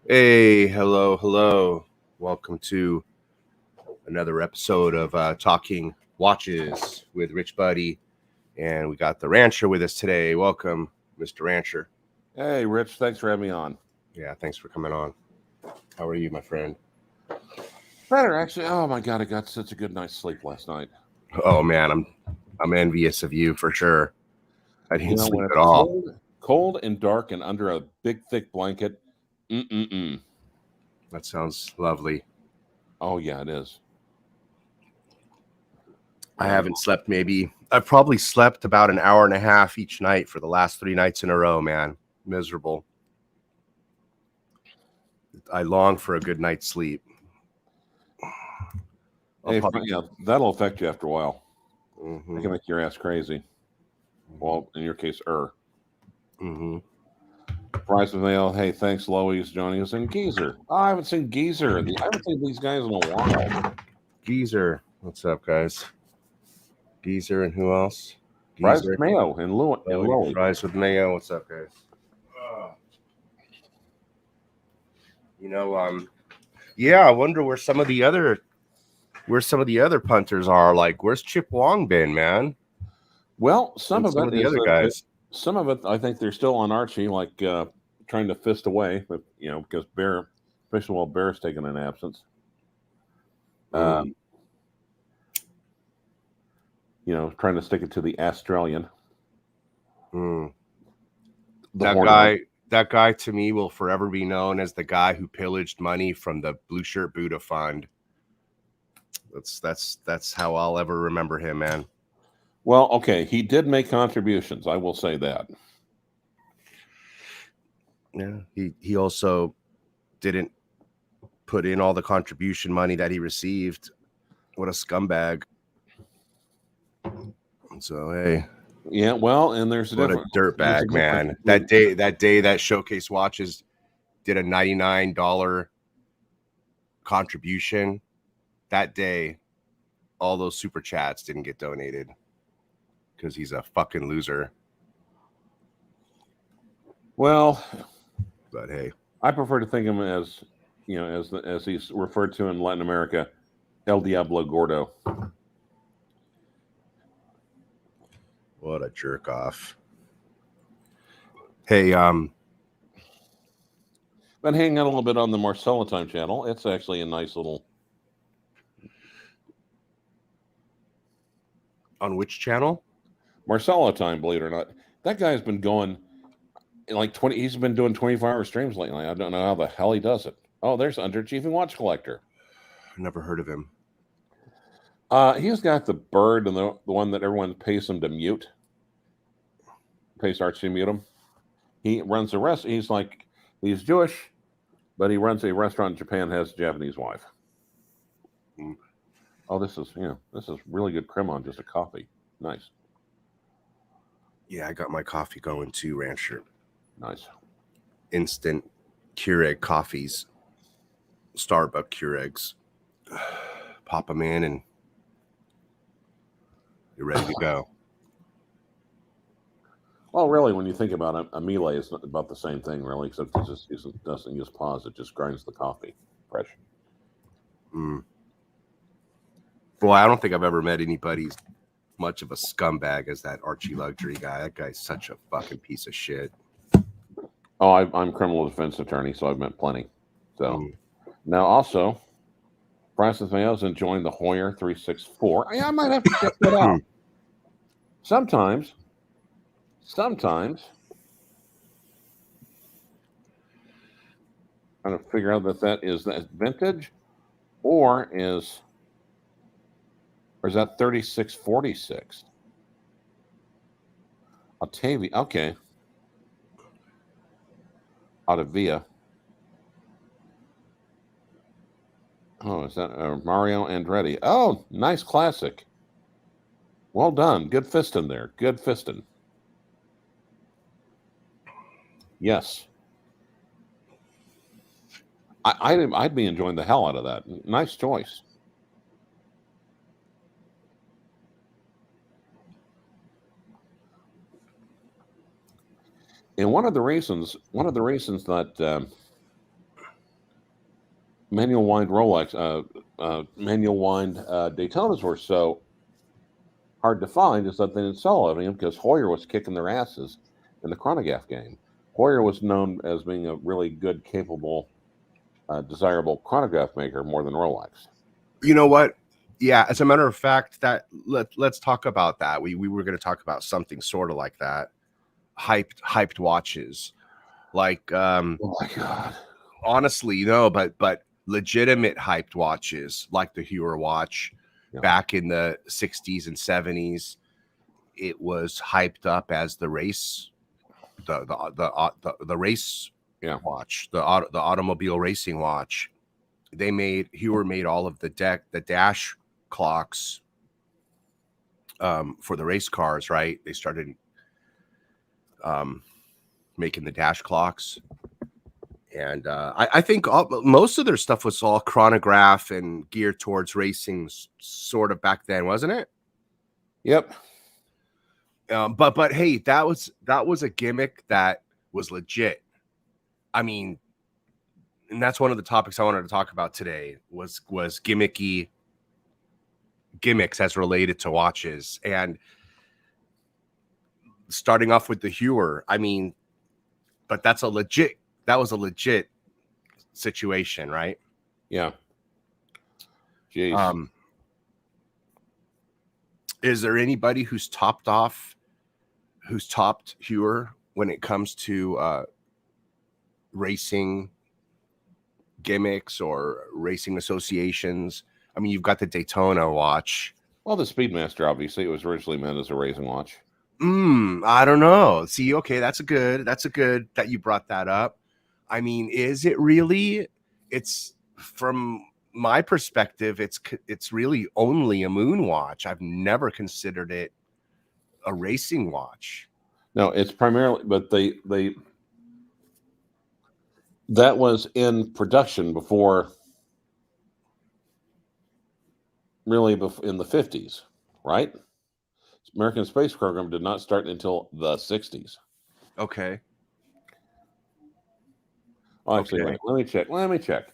Hey, hello. Welcome to another episode of Talking Watches with Rich Buddy. And we got the Rancher with us today. Welcome, Mr. Rancher. Hey, Rich. Thanks for having me on. Yeah, thanks for coming on. How are you, my friend? Better, actually. Oh, my God. I got such a good night's sleep last night. Oh, man, I'm envious of you for sure. I didn't sleep when at all. Cold and dark and under a big, thick blanket. That sounds lovely. Oh, yeah, it is. I haven't slept I've probably slept about an hour and a half each night for the last 3 nights in a row, man. Miserable. I long for a good night's sleep. That'll affect you after a while. Mm-hmm. It can make your ass crazy. Well, in your case, Mm-hmm. Price of mail. Hey, thanks, Lois, joining us. And Geezer. Oh, I haven't seen Geezer. I haven't seen these guys in a while. Geezer. What's up, guys? Geezer and who else? Fries with mayo and Lois. Fries with mayo. What's up, guys? I wonder where some of the other punters are. Like, where's Chip Wong been, man? Well, some of the other guys. Some of it, I think they're still on Archie, like trying to fist away, but because Bear's taking an absence. Trying to stick it to the Australian. That guy to me will forever be known as the guy who pillaged money from the Blue Shirt Buddha Fund. That's how I'll ever remember him, man. Well, okay, he did make contributions. I will say that. Yeah, he also didn't put in all the contribution money that he received. What a scumbag. So, hey. Yeah, well, and there's a difference. What a dirtbag, man. That day that Showcase Watches did a $99 contribution. That day, all those super chats didn't get donated because he's a fucking loser. Well, but hey, I prefer to think of him as, as he's referred to in Latin America, El Diablo Gordo. What a jerk off. Hey, been hanging out a little bit on the Marcella Time channel. It's actually a nice little. On which channel? Marcella Time, believe it or not. That guy's been going like 20. He's been doing 24-hour streams lately. I don't know how the hell he does it. Oh, there's Underachieving Watch Collector. Never heard of him. He's got the bird and the one that everyone pays him to mute. Pays Archie to mute him. He runs a restaurant. He's Jewish, but he runs a restaurant in Japan, has a Japanese wife. Oh, this is really good crema on just a coffee. Nice. Yeah, I got my coffee going too, Rancher. Nice. Instant Keurig coffees. Starbucks Keurigs. Pop them in and you're ready to go. Well, really, when you think about it, a melee is about the same thing, really, except it doesn't use pause. It just grinds the coffee fresh. Well, I don't think I've ever met anybody much of a scumbag as that Archie Luxury guy. That guy's such a fucking piece of shit. Oh, I'm criminal defense attorney, so I've met plenty. So now also, Francis Mayo's enjoying the Hoyer 364. I might have to check that out. Sometimes, trying to figure out that is vintage, or is that 3646? Octavia, okay. Ottavia. Oh, is that Mario Andretti? Oh, nice classic. Well done. Good fisting there. Good fisting. Yes. I'd be enjoying the hell out of that. Nice choice. And one of the reasons that manual wind Rolex, manual wind Daytonas were so hard to find is that they didn't sell any because Hoyer was kicking their asses in the chronograph game. Hoyer was known as being a really good, capable, desirable chronograph maker more than Rolex. You know what? Yeah, as a matter of fact, that let's talk about that. We were going to talk about something sort of like that. Hyped watches. Like Oh my god. Honestly, but legitimate hyped watches like the Heuer watch back in the 60s and 70s. It was hyped up as the race the race watch, the automobile racing watch. Heuer made all of the dash clocks for the race cars, right? They started making the dash clocks, and I think most of their stuff was all chronograph and geared towards racing, sort of back then, wasn't it? Yep. But hey, that was a gimmick that was legit. I mean, and that's one of the topics I wanted to talk about today was gimmicks as related to watches. And starting off with the Heuer, I mean, but that was a legit situation, right? Yeah. Jeez. Is there anybody who's topped Heuer when it comes to racing gimmicks or racing associations? I mean, you've got the Daytona watch. Well, the Speedmaster, obviously, it was originally meant as a racing watch. I don't know. See, okay, that's a good that you brought that up. I mean, is it really? It's, from my perspective, it's really only a moon watch. I've never considered it a racing watch. No, it's primarily, but that was in production before, really in the 50s, right? American space program did not start until the 60s. Okay. Oh, actually, okay. Wait, let me check.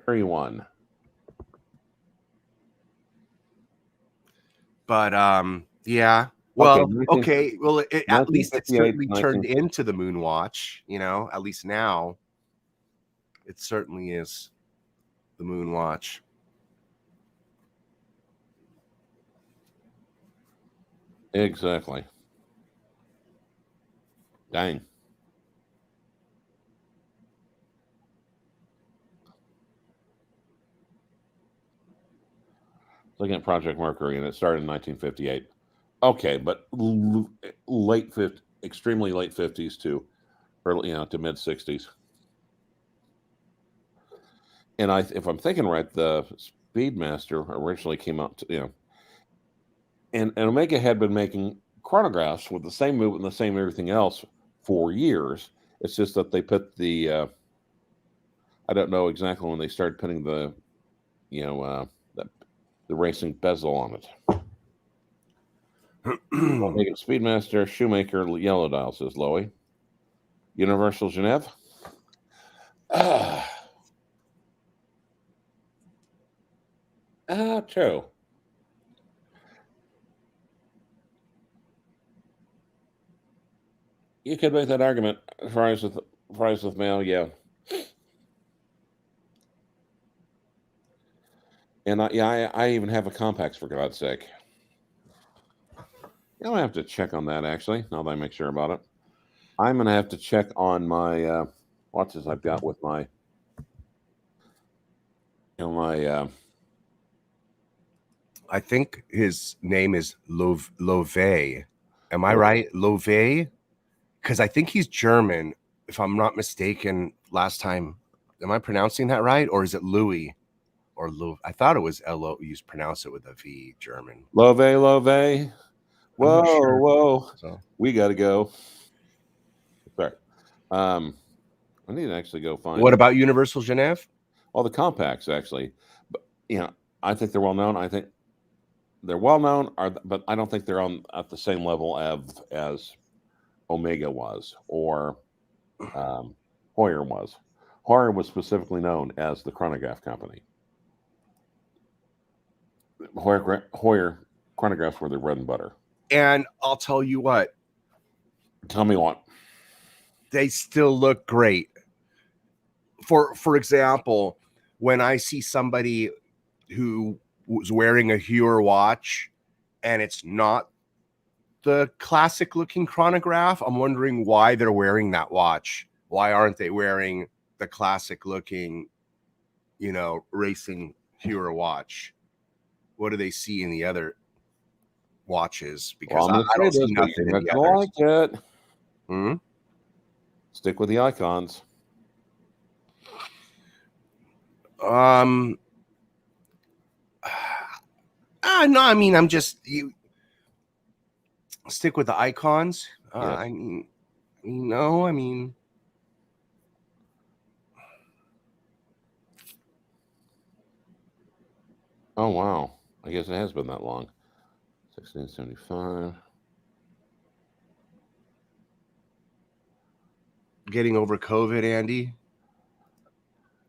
31. But yeah. Well, okay. Well, at least it certainly turned into the moon watch, at least now it certainly is the moon watch. Exactly. Dang. Looking at Project Mercury, and it started in 1958. Okay, but extremely late 50s to early, to mid 60s. And if I'm thinking right, the Speedmaster originally came out, and Omega had been making chronographs with the same movement and the same everything else for years. It's just that they put the, I don't know exactly when they started putting the, the racing bezel on it. Omega Speedmaster, Shoemaker, Yellow Dial, says Loey. Universal Genève. True. You could make that argument. Fries with mail, yeah. And I even have a Compax, for God's sake. I'm gonna have to check on that, actually. Now that I make sure about it, I'm gonna have to check on my watches I've got with my, I think his name is Love. Am I right? Love? Because I think he's German, if I'm not mistaken. Last time Am I pronouncing that right, or is it Louis or Lou? I thought it was L-O. You pronounce it with a V, German. Love, love. Whoa, Sure. whoa. So. We got to go. Sorry. I need to actually go find. What about Universal Genève? All the compacts, actually. But, I think they're well known. I think they're well known, but I don't think they're on at the same level as Omega was or Hoyer was. Hoyer was specifically known as the chronograph company. Hoyer chronographs were their bread and butter. And I'll tell you what. Tell me what. They still look great. For example, when I see somebody who was wearing a Heuer watch and it's not the classic looking chronograph, I'm wondering why they're wearing that watch. Why aren't they wearing the classic looking, racing Heuer watch? What do they see in the other watches? Because I don't see nothing in the others. Like it. Hmm? Stick with the icons. No, I mean, I'm just stick with the icons. Yes. I mean, no, I mean, oh wow, I guess it has been that long. 1675. Getting over COVID, Andy.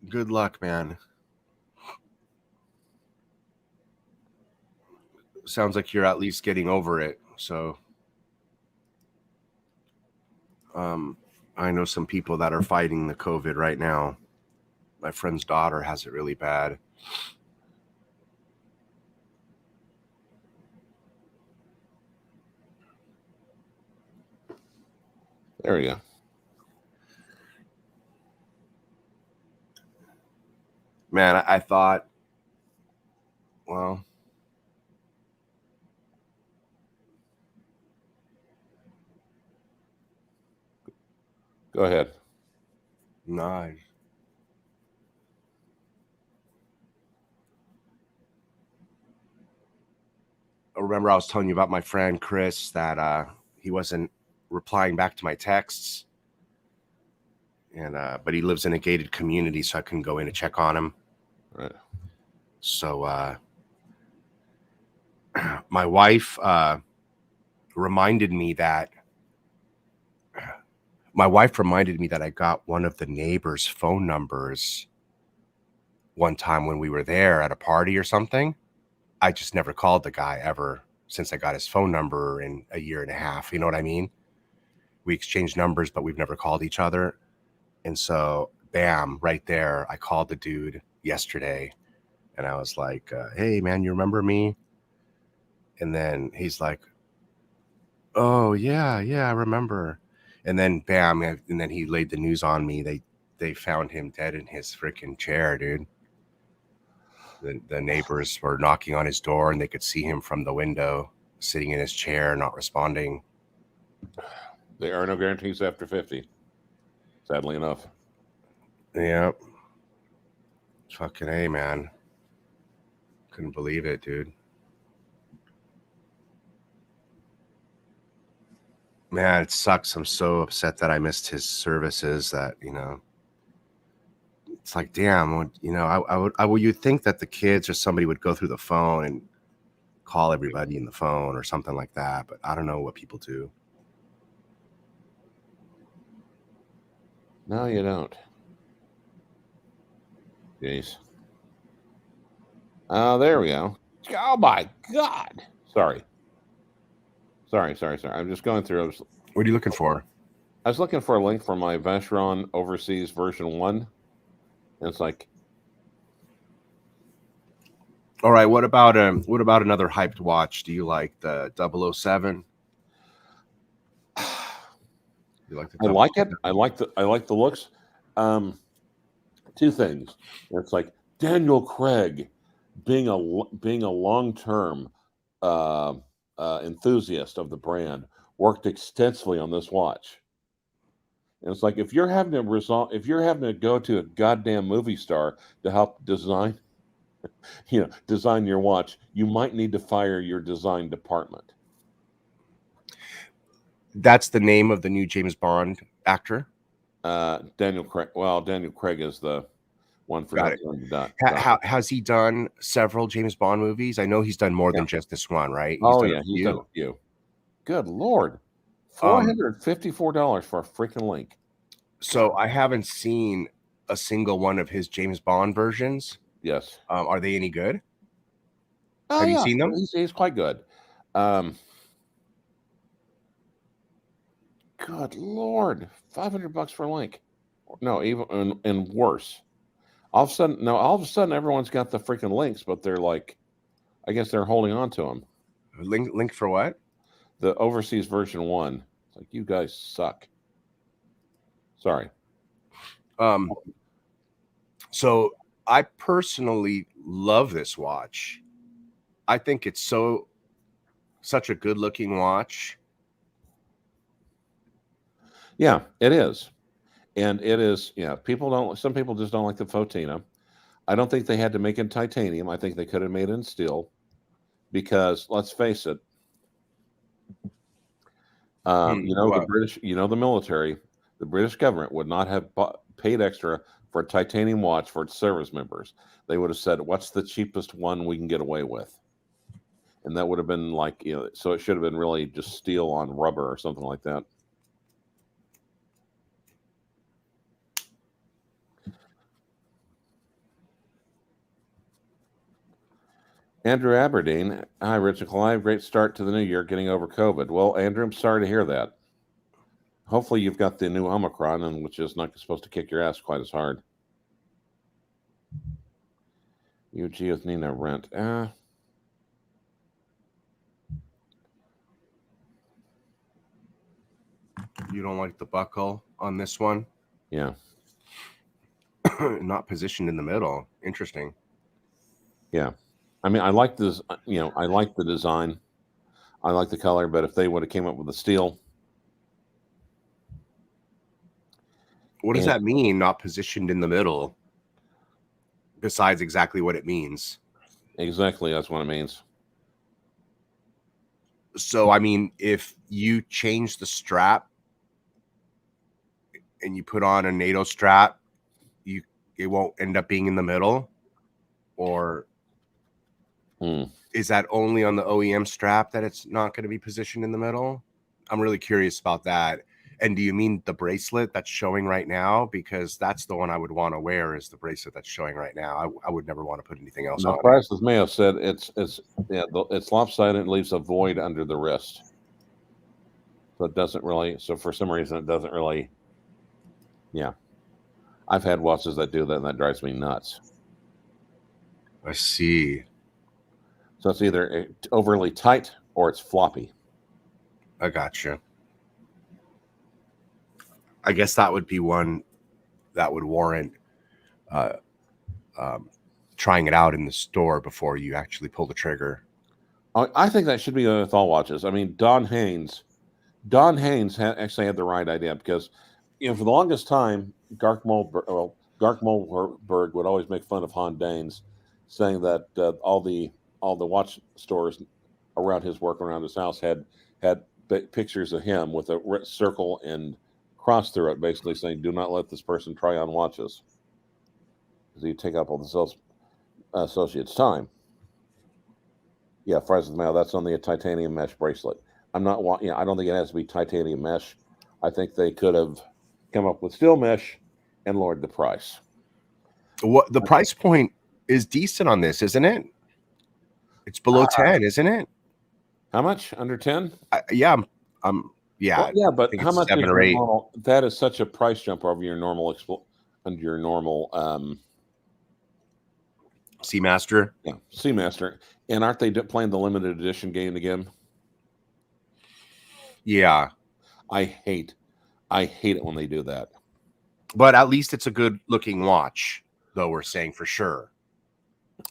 Good luck, man. Sounds like you're at least getting over it. So, I know some people that are fighting the COVID right now. My friend's daughter has it really bad. There we go. Man, I thought, well, go ahead. No. I remember I was telling you about my friend Chris that he wasn't replying back to my texts, and but he lives in a gated community, so I couldn't go in to check on him. Right. So my wife reminded me that I got one of the neighbors' phone numbers one time when we were there at a party or something. I just never called the guy ever since I got his phone number in a year and a half. You know what I mean? We exchanged numbers, but we've never called each other. And so, bam, right there, I called the dude yesterday. And I was like, hey, man, you remember me? And then he's like, oh, yeah, I remember. And then, bam, and then he laid the news on me. They found him dead in his freaking chair, dude. The neighbors were knocking on his door, and they could see him from the window, sitting in his chair, not responding. There are no guarantees after 50, sadly enough. Yeah. Fucking A, man. Couldn't believe it, dude. Man, it sucks. I'm so upset that I missed his services that, it's like, damn, you'd think that the kids or somebody would go through the phone and call everybody in the phone or something like that, but I don't know what people do. No, you don't. Jeez. Oh, there we go. Oh my God. Sorry. I'm just going through. What are you looking for? I was looking for a link for my Vacheron Overseas version 1. And it's like, all right, what about another hyped watch? Do you like the 007? You like the I like it. I like the looks. Two things. It's like Daniel Craig being a long-term enthusiast of the brand, worked extensively on this watch. And it's like if you're having to go to a goddamn movie star to help design your watch, you might need to fire your design department. That's the name of the new James Bond actor? Daniel Craig. Well, Daniel Craig is the one for Got it. Has he done several James Bond movies? I know he's done more than just this one, right? He's done a few. Good Lord. $454 for a freaking link. So I haven't seen a single one of his James Bond versions. Yes. Are they any good? Have you seen them? He's quite good. Good Lord, $500 for a link. No, even and worse. All of a sudden, everyone's got the freaking links, but they're like, I guess they're holding on to them. Link for what? The overseas version 1. It's like, you guys suck. Sorry. So I personally love this watch. I think it's such a good looking watch. Yeah, it is. And it is, some people just don't like the Fotina. I don't think they had to make it in titanium. I think they could have made it in steel because let's face it, the British, the military, the British government would not have paid extra for a titanium watch for its service members. They would have said, what's the cheapest one we can get away with? And that would have been like, so it should have been really just steel on rubber or something like that. Andrew Aberdeen. Hi, Rich and Clyde. Great start to the new year, getting over COVID. Well, Andrew, I'm sorry to hear that. Hopefully you've got the new Omicron, which is not supposed to kick your ass quite as hard. UG with Nina Rent. You don't like the buckle on this one? Yeah. Not positioned in the middle. Interesting. Yeah. I mean, I like this, I like the design. I like the color, but if they would have came up with the steel. What does that mean, not positioned in the middle? Besides exactly what it means. Exactly, that's what it means. So, I mean, if you change the strap and you put on a NATO strap, it won't end up being in the middle? Or is that only on the OEM strap that it's not going to be positioned in the middle? I'm really curious about that. And do you mean the bracelet that's showing right now? Because that's the one I would want to wear, is the bracelet that's showing right now. I would never want to put anything else on. Priceless Mayo said it's lopsided and leaves a void under the wrist. So it doesn't really. So for some reason, it doesn't really. Yeah, I've had watches that do that, and that drives me nuts. I see. So it's either overly tight or it's floppy. I gotcha. I guess that would be one that would warrant trying it out in the store before you actually pull the trigger. I think that should be with all watches. I mean, Don Haynes actually had the right idea because, for the longest time, Gark Mohlberg would always make fun of Han Danes, saying that all the watch stores around his work around his house had pictures of him with a circle and cross through it, basically saying, "Do not let this person try on watches," because you take up all the sales associates' time. Yeah, fries with mail. That's on the titanium mesh bracelet. I don't think it has to be titanium mesh. I think they could have come up with steel mesh and lowered the price. What the price point is decent on this, isn't it? It's below 10, isn't it? How much? Under 10? Yeah. Yeah. Well, yeah, but how much 7 or 8? That is such a price jump over your normal Seamaster. Yeah, Seamaster. And aren't they playing the limited edition game again? Yeah. I hate it when they do that. But at least it's a good looking watch, though, we're saying for sure.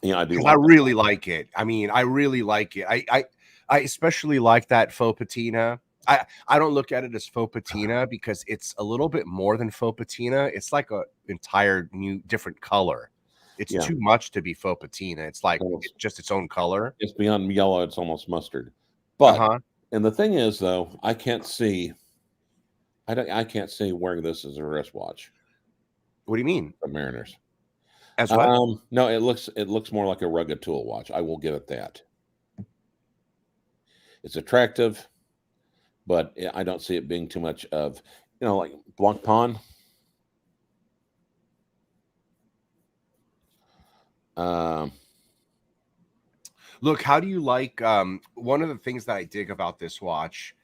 Yeah, I do. I really like it. I mean, I really like it. I especially like that faux patina I don't look at it as faux patina because it's a little bit more than faux patina. It's like a entire new different color. It's too much to be faux patina. It's like it's just its own color. It's beyond yellow. It's almost mustard. But Uh-huh. and the thing is, though, I can't see wearing this as a wristwatch. What do you mean? The Mariners. As what? No, it looks more like a rugged tool watch. I will give it that. It's attractive, but I don't see it being too much of, like Blanc Pawn. Look, how do you like one of the things that I dig about this watch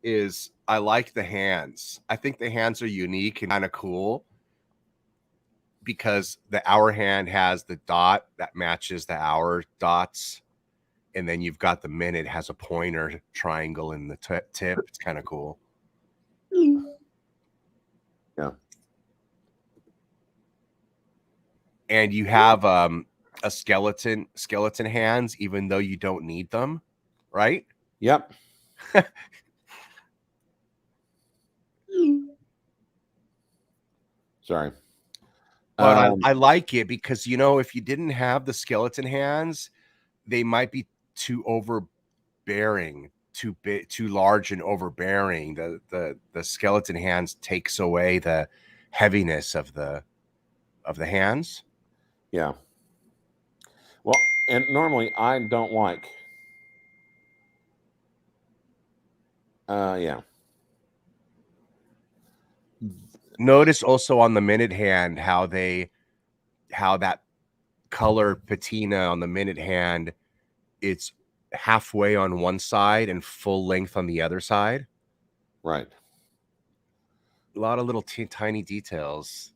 is I like the hands. I think the hands are unique and kind of cool because the hour hand has the dot that matches the hour dots. And then you've got the minute has a pointer triangle in the tip. It's kind of cool. Yeah. And you have a skeleton hands, even though you don't need them, right? Yep. Sorry. But I like it because, if you didn't have the skeleton hands, they might be too overbearing, too big, too large and overbearing. The skeleton hands takes away the heaviness of the hands. Yeah. Well, and normally I don't like. Yeah. Notice also on the minute hand how that color patina on the minute hand, it's halfway on one side and full length on the other side. Right. A lot of little tiny details.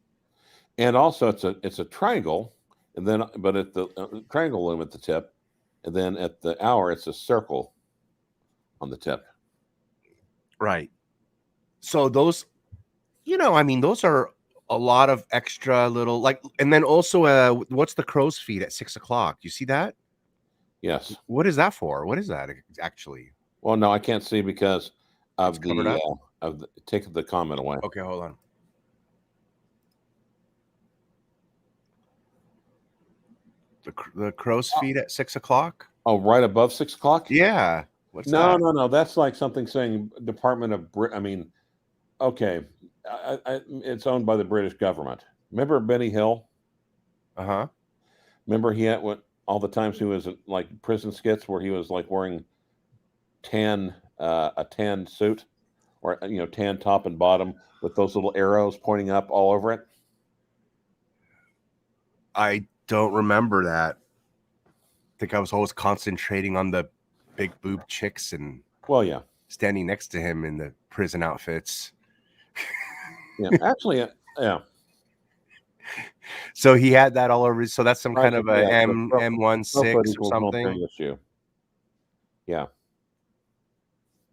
And also it's a triangle, and then but at the triangle loom at the tip, and then at the hour it's a circle on the tip. Right. So those, those are a lot of extra little and then also what's the crow's feet at 6 o'clock? You see that? Yes. What is that for? What is that actually? Well, no, I can't see because of take the comment away. Okay, hold on. The crow's feet at 6 o'clock? Oh, right above 6 o'clock? Yeah. What's that? No. No. That's like something saying Department of okay. It's owned by the British government. Remember Benny Hill? Uh-huh. Remember he had all the times he was in like prison skits where he was like wearing a tan suit or tan top and bottom with those little arrows pointing up all over it? I don't remember that. I think I was always concentrating on the big boob chicks and standing next to him in the prison outfits. Yeah, actually, yeah. So he had that all over. So that's some kind of a M16 or something. Military issue. Yeah.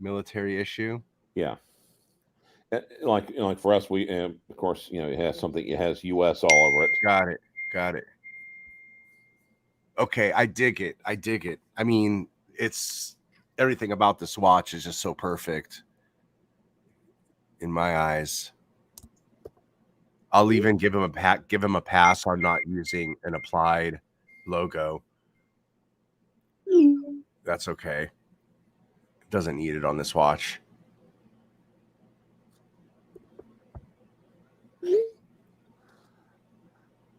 Military issue. Yeah. Like for us, we of course it has something. It has U.S. all over it. Got it. Okay, I dig it. I mean, it's everything about this watch is just so perfect in my eyes. I'll even give him a pass on not using an applied logo. That's okay. Doesn't need it on this watch.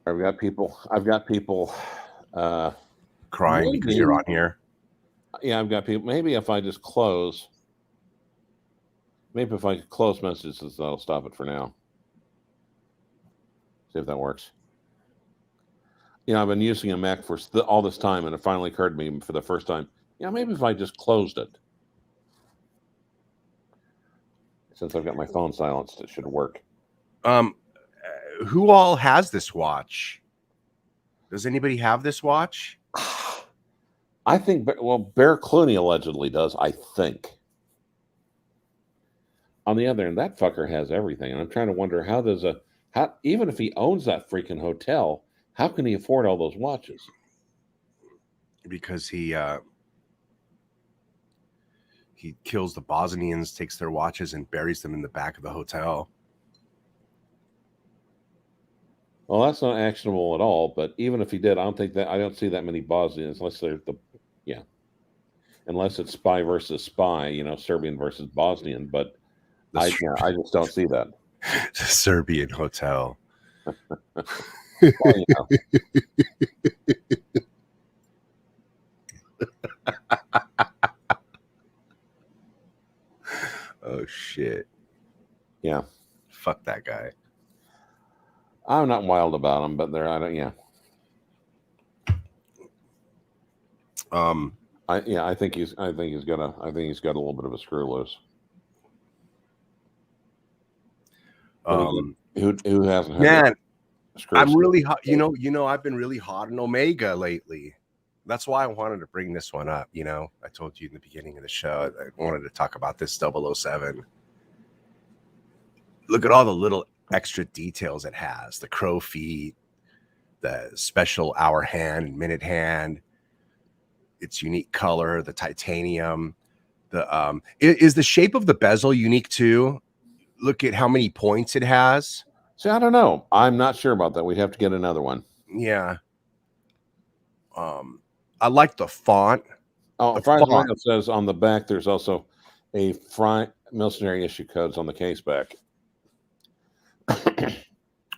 I've got people crying because you're on here. Yeah, I've got people. Maybe if I just close. Maybe if I close messages, that'll stop it for now. See if that works. I've been using a Mac for all this time, and it finally occurred to me for the first time. Maybe if I just closed it. Since I've got my phone silenced, it should work. Who all has this watch? Does anybody have this watch? I think, Bear Clooney allegedly does, I think. On the other end, that fucker has everything. And I'm trying to wonder even if he owns that freaking hotel, how can he afford all those watches? Because he he kills the Bosnians, takes their watches, and buries them in the back of the hotel. Well, that's not actionable at all. But even if he did, I don't see that many Bosnians unless they're unless it's spy versus spy, Serbian versus Bosnian. But I just don't see that. Serbian hotel. Well, Oh shit. Yeah. Fuck that guy. I'm not wild about him, but I think he's got a little bit of a screw loose. Who hasn't had man, I'm really hot. Screw. I've been really hot on Omega lately. That's why I wanted to bring this one up. I told you in the beginning of the show, I wanted to talk about this 007. Look at all the little extra details it has. The crow feet, the special hour hand, minute hand, its unique color, the titanium. Is the shape of the bezel unique too? Look at how many points it has. See, I don't know. I'm not sure about that. We'd have to get another one. Yeah. I like the font. Oh, Friday says on the back there's also a military issue codes on the case back.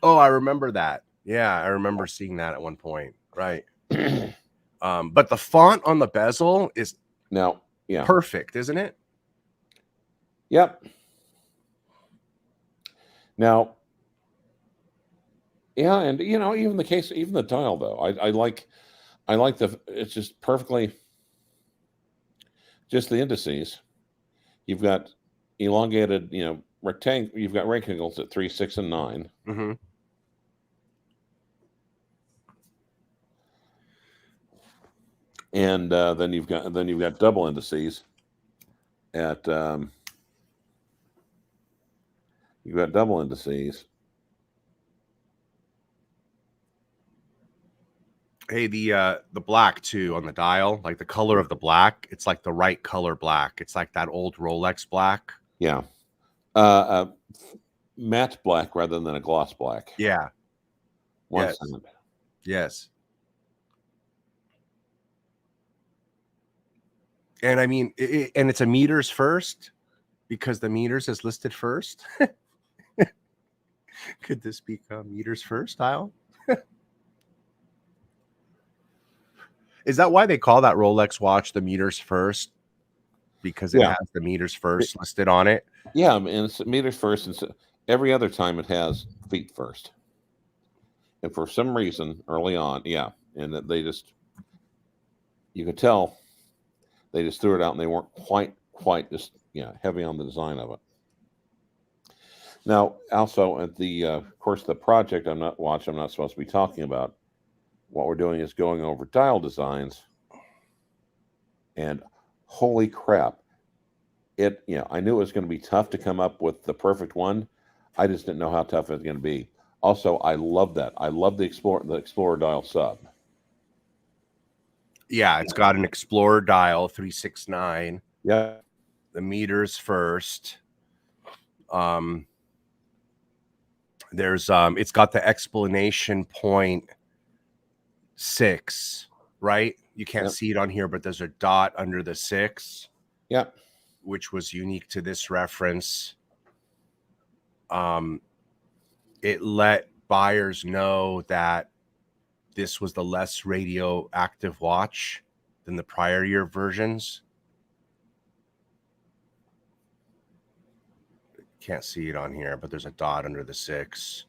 Oh, I remember that. Yeah, I remember seeing that at one point. Right. But the font on the bezel is perfect, isn't it? Yep. Now, yeah, and even the dial though. I like it's just perfectly just the indices. You've got elongated, rectangle. You've got rectangles at 3, 6, and 9. Mm-hmm. And then you've got double indices at you've got double indices. Hey, the black too on the dial, like the color of the black, it's like the right color black. It's like that old Rolex black. Yeah. Matte black rather than a gloss black. Yeah. Yes. Yes. And I mean, and it's a meters first because the meters is listed first. Could this become meters first dial? Is that why they call that Rolex watch the meters first? Because it has the meters first listed on it? Yeah, and it's meters first, and every other time it has feet first. And for some reason, early on, and that you could tell they just threw it out, and they weren't quite just heavy on the design of it. Now, also at of course, the project I'm not supposed to be talking about. What we're doing is going over dial designs, and holy crap, I knew it was going to be tough to come up with the perfect one. I just didn't know how tough it was going to be. Also, I love that. I love the Explorer dial sub. Yeah, it's got an Explorer dial 369. Yeah, the meters first. There's it's got the explanation point 6, right? You can't see it on here, but there's a dot under the 6. Yep. Which was unique to this reference. It let buyers know that this was the less radioactive watch than the prior year versions. Can't see it on here, but there's a dot under the 6.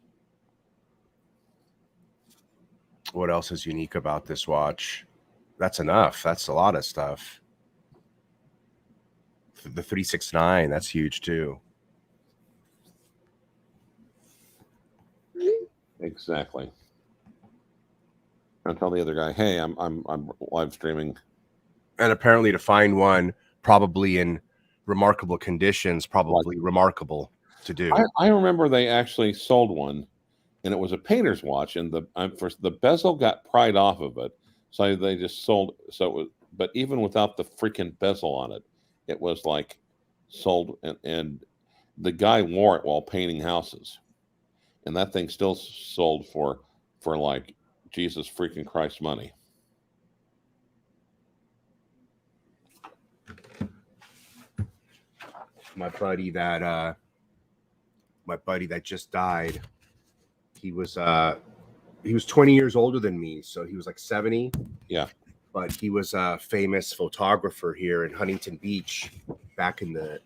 What else is unique about this watch? That's enough. That's a lot of stuff. The 369, that's huge too. Exactly. I'll tell the other guy, hey, I'm live streaming. And apparently to find one probably in remarkable conditions, probably remarkable to do. I remember they actually sold one, and it was a painter's watch, and the bezel got pried off of it, so they just sold. So it was, but even without the freaking bezel on it, it was like sold, and the guy wore it while painting houses, and that thing still sold for like Jesus freaking Christ money. My buddy that just died, he was 20 years older than me, so he was like 70. Yeah. But he was a famous photographer here in Huntington Beach back in the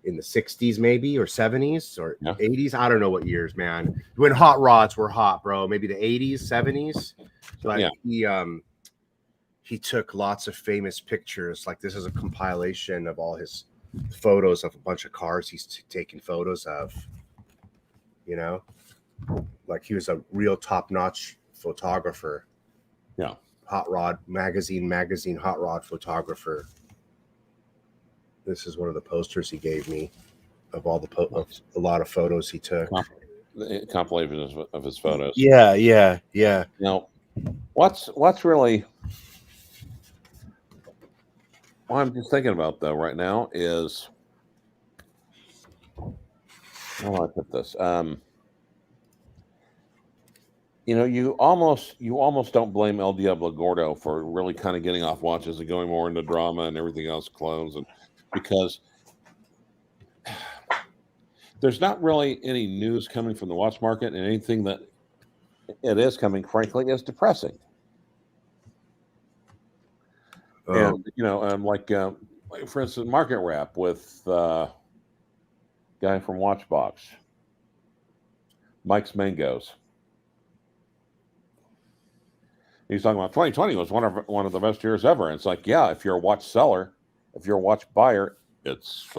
60s, maybe, or 70s or 80s. I don't know what years, man. When hot rods were hot, bro. Maybe the 80s, 70s. But he took lots of famous pictures. Like, this is a compilation of all his photos of a bunch of cars he's taken photos of. You know, like he was a real top-notch photographer. Yeah. Hot rod magazine hot rod photographer. This is one of the posters he gave me of all of a lot of photos he took. Compilation of his photos. Yeah. Now, what's really what I'm just thinking about though right now is, how do I put this? You almost don't blame El Diablo Gordo for really kind of getting off watches and going more into drama and everything else, clones, and because there's not really any news coming from the watch market, and anything that it is coming, frankly, is depressing. And like for instance, Market Wrap with guy from Watchbox, Mike's Mangoes. He's talking about 2020 was one of the best years ever. And it's like, yeah, if you're a watch seller, if you're a watch buyer, it sucked.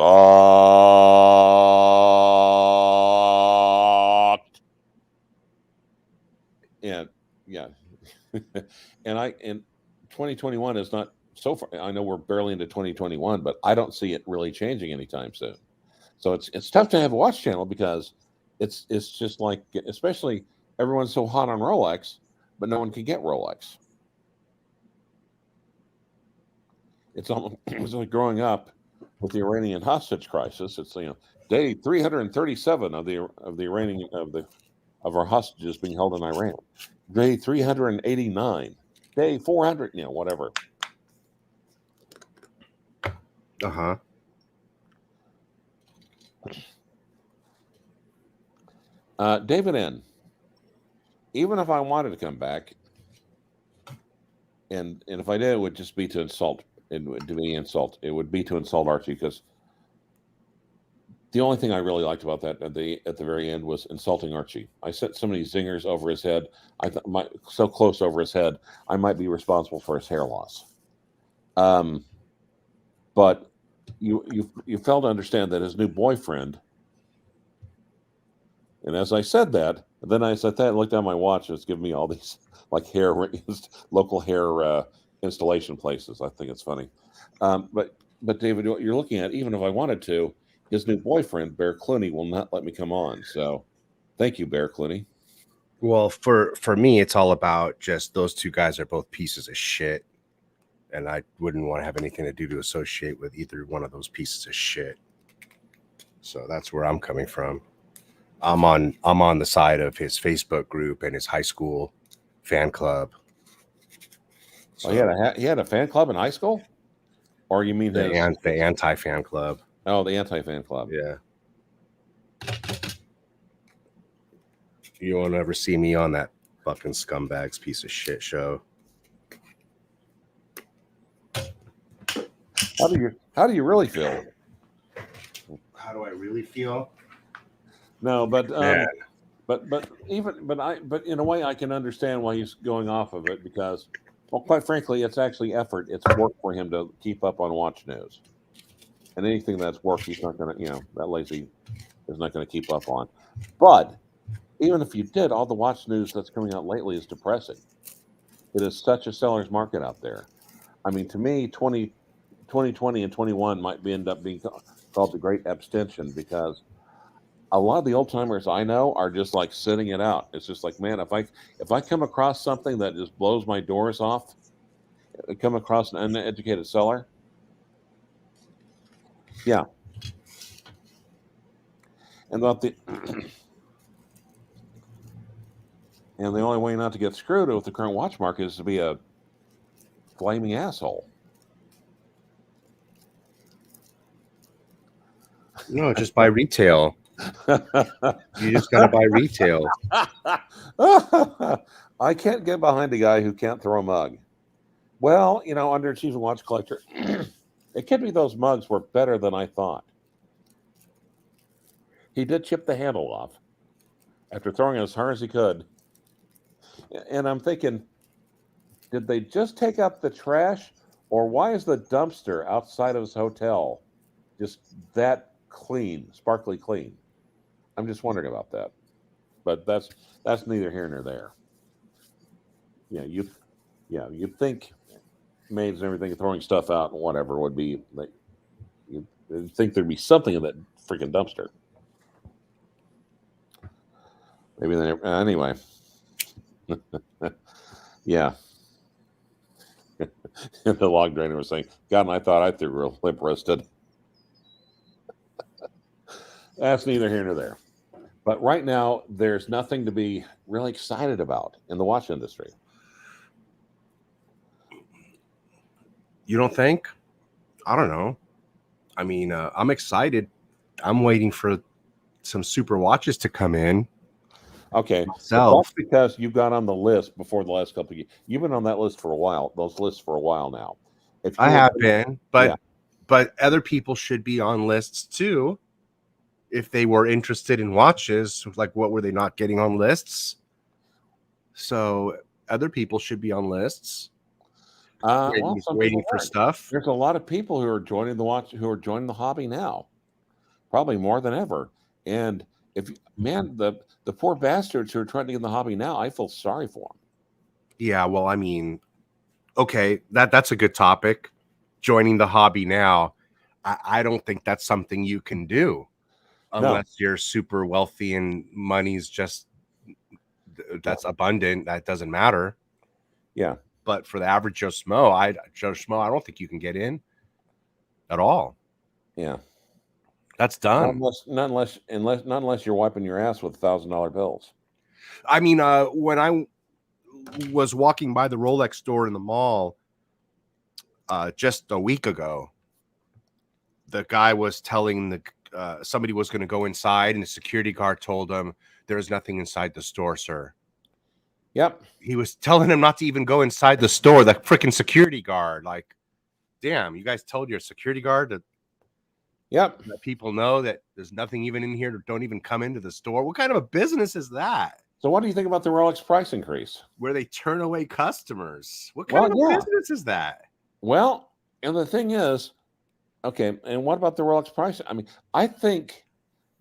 And yeah, and 2021 is not so far. I know we're barely into 2021, but I don't see it really changing anytime soon. So it's tough to have a watch channel because it's just like, especially everyone's so hot on Rolex, but no one can get Rolex. It's like growing up with the Iranian hostage crisis. It's day 337 of our hostages being held in Iran. Day 389, day 400, whatever. David N. Even if I wanted to come back, and if I did, it would just be to insult. It would be to insult Archie, because the only thing I really liked about that at the very end was insulting Archie. I sent so many zingers over his head. I thought so close over his head, I might be responsible for his hair loss. But you fail to understand that his new boyfriend. And as I said that, then I said that, looked down my watch, and it's giving me all these like local hair installation places. I think it's funny. But David, what you're looking at, even if I wanted to, his new boyfriend, Bear Clooney, will not let me come on. So thank you, Bear Clooney. Well, for me, it's all about just those two guys are both pieces of shit. And I wouldn't want to have anything to do to associate with either one of those pieces of shit. So that's where I'm coming from. I'm on the side of his Facebook group and his high school fan club. So he had a fan club in high school, or you mean the anti-fan club? Oh, the anti-fan club. Yeah. You won't ever see me on that fucking scumbags piece of shit show. How do you really feel? How do I really feel? No, but in a way I can understand why he's going off of it, because, well, quite frankly, it's actually effort. It's work for him to keep up on watch news, and anything that's work, he's not going to, that lazy is not going to keep up on. But even if you did, all the watch news that's coming out lately is depressing. It is such a seller's market out there. I mean, to me, 2020 and 21 might end up being called the Great Abstention, because a lot of the old timers I know are just like sitting it out. It's just like, man, if I come across something that just blows my doors off, come across an uneducated seller, Yeah. And the only way not to get screwed with the current watch market is to be a flaming asshole. No, just buy retail. You just got to buy retail. I can't get behind a guy who can't throw a mug. Well, underachieving watch collector, it could be those mugs were better than I thought. He did chip the handle off after throwing it as hard as he could. And I'm thinking, did they just take out the trash, or why is the dumpster outside of his hotel just that clean, sparkly clean? I'm just wondering about that. But that's neither here nor there. You'd think maids and everything throwing stuff out and whatever would be like, you'd think there'd be something in that freaking dumpster. Maybe anyway. Yeah. The log drainer was saying, God, and I thought I threw real lip-wristed. That's neither here nor there. But right now, there's nothing to be really excited about in the watch industry. You don't think? I don't know. I mean, I'm excited. I'm waiting for some super watches to come in. Okay, so that's because you got on the list before the last couple of years. You've been on that list for a while. Those lists for a while now. I have been, but other people should be on lists too. If they were interested in watches, like what were they not getting on lists? So other people should be on lists. Waiting for stuff. There's a lot of people who are joining the hobby now, probably more than ever. And the poor bastards who are trying to get in the hobby now, I feel sorry for them. Yeah, well, I mean, okay, that's a good topic. Joining the hobby now, I don't think that's something you can do unless you're super wealthy and money's just that's abundant. That doesn't matter. Yeah. But for the average Joe Schmo, I don't think you can get in at all. Yeah. That's done. Not unless you're wiping your ass with $1,000 bills. I mean, when I was walking by the Rolex store in the mall just a week ago, the guy was telling somebody was going to go inside, and the security guard told him there's nothing inside the store, sir. Yep. He was telling him not to even go inside the store. The freaking security guard, like, damn, you guys told your security guard to let people know that there's nothing even in here. Don't even come into the store. What kind of a business is that? So what do you think about the Rolex price increase? Where they turn away customers. What kind of a business is that? Well, and the thing is, okay, and what about the Rolex price? I mean, I think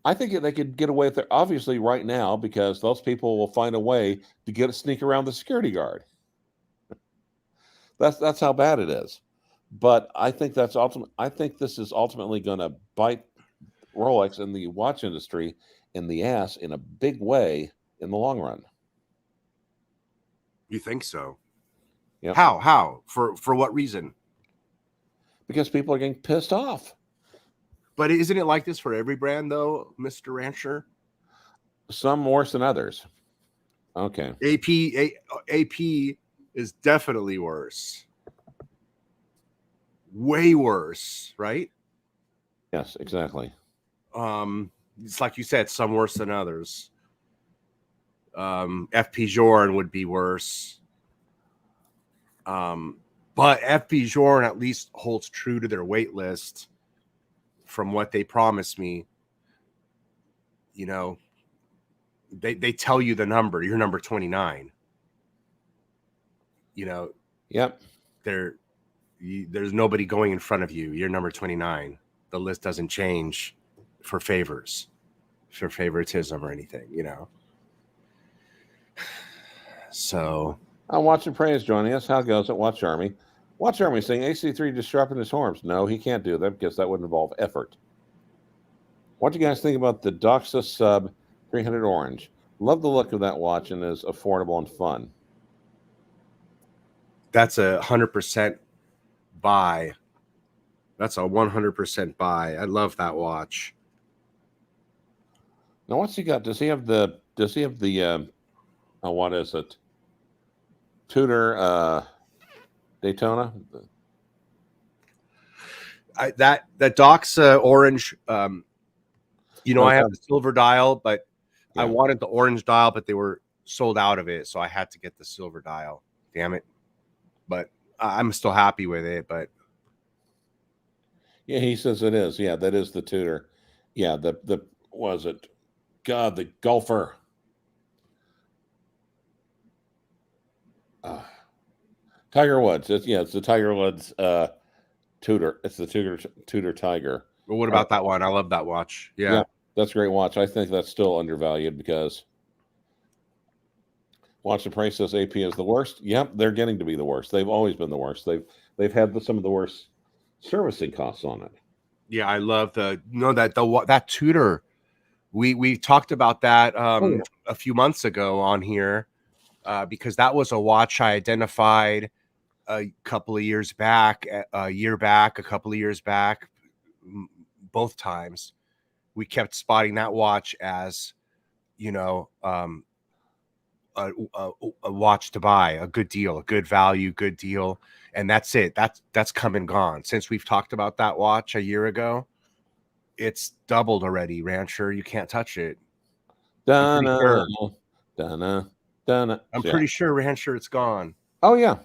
they could get away with it, obviously, right now, because those people will find a way to sneak around the security guard. That's how bad it is. But I think this is ultimately going to bite Rolex and the watch industry in the ass in a big way in the long run. You think so? Yeah. How? For what reason? Because people are getting pissed off. But isn't it like this for every brand, though, Mr. Rancher? Some worse than others. Okay. AP is definitely worse. Way worse, right? Yes, exactly. It's like you said, some worse than others. FP Journe would be worse. But FP Journe at least holds true to their wait list. From what they promised me, they tell you the number. You're number 29. Yep. There's nobody going in front of you. You're number 29. The list doesn't change for favoritism or anything, So I'm watching Praise joining us. How goes it? Watch Army. Watch Army saying AC3 disrupting his horns. No, he can't do that because that would involve effort. What do you guys think about the Doxa Sub 300 Orange? Love the look of that watch and is affordable and fun. That's 100% buy. That's a 100% buy. I love that watch. Now, what's he got? Does he have the? What is it? Tudor Daytona. That Doc's orange. I have the silver dial, but Yeah. I wanted the orange dial, but they were sold out of it, so I had to get the silver dial. Damn it! But I'm still happy with it. But yeah, he says it is. Yeah, that is the Tudor. Yeah, the was it? God, the golfer. Tiger Woods. It's the Tiger Woods Tudor. It's the Tudor Tiger. Well, what about that one? I love that watch. Yeah. That's a great watch. I think that's still undervalued because Watch the Price says AP is the worst. Yep, they're getting to be the worst. They've always been the worst. They've had some of the worst servicing costs on it. Yeah, I love that Tudor. We talked about that a few months ago on here because that was a watch I identified a couple of years back, a year back, a couple of years back, both times. We kept spotting that watch as, a watch to buy, a good deal, a good value, good deal. And that's it. That's come and gone. Since we've talked about that watch a year ago, it's doubled already, Rancher. You can't touch it. I'm pretty sure, Rancher, it's gone. Oh yeah.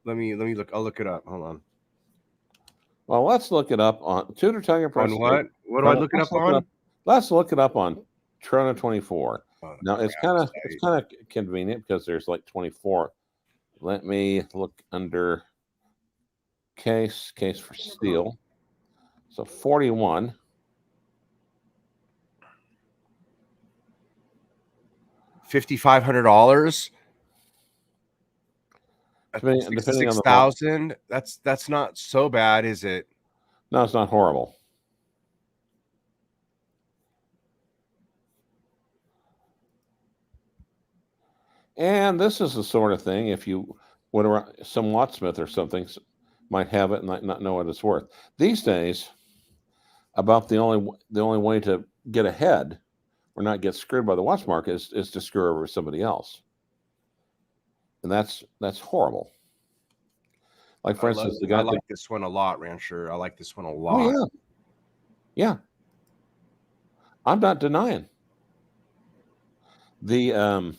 Let me look. I'll look it up. Hold on. Well, let's look it up on Tudor Tiger Price. On what? What do I look it up on? Let's look it up on Chrono 24. Now it's kind of convenient because there's like 24. Let me look under case for steel. So 41. $5,500. Depending on the 6,000. That's not so bad, is it? No, it's not horrible. And this is the sort of thing, if you would, some Wattsmith or something might have it and might not know what it's worth. These days, about the only way to get ahead or not get screwed by the watch market is to screw over somebody else. And that's horrible. Like, for instance, I like this one a lot, Rancher. I like this one a lot. Oh, yeah. I'm not denying. The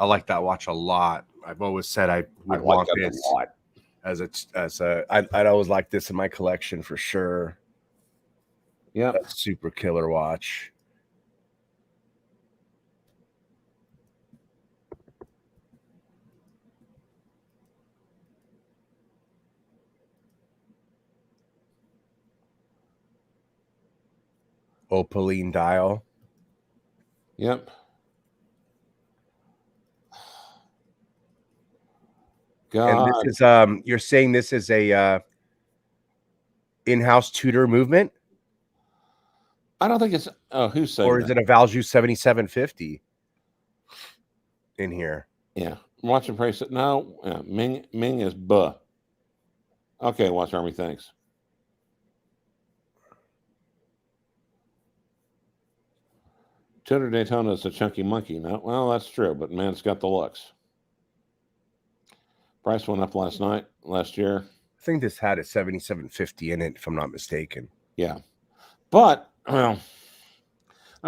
I like that watch a lot. I've always said I would want this I'd always like this in my collection for sure. Yeah, super killer watch. Opaline dial. Yep. God. And this is you're saying this is a in-house Tudor movement? I don't think it's who's saying or is it a Valjoux 7750 in here? Yeah. Watch and Price it. No, Ming is buh. Okay, Watch Army, thanks. Tudor Daytona is a chunky monkey. No, well, that's true, but man, it's got the looks. Price went up last year. I think this had a 7750 in it, if I'm not mistaken. Yeah. But I'm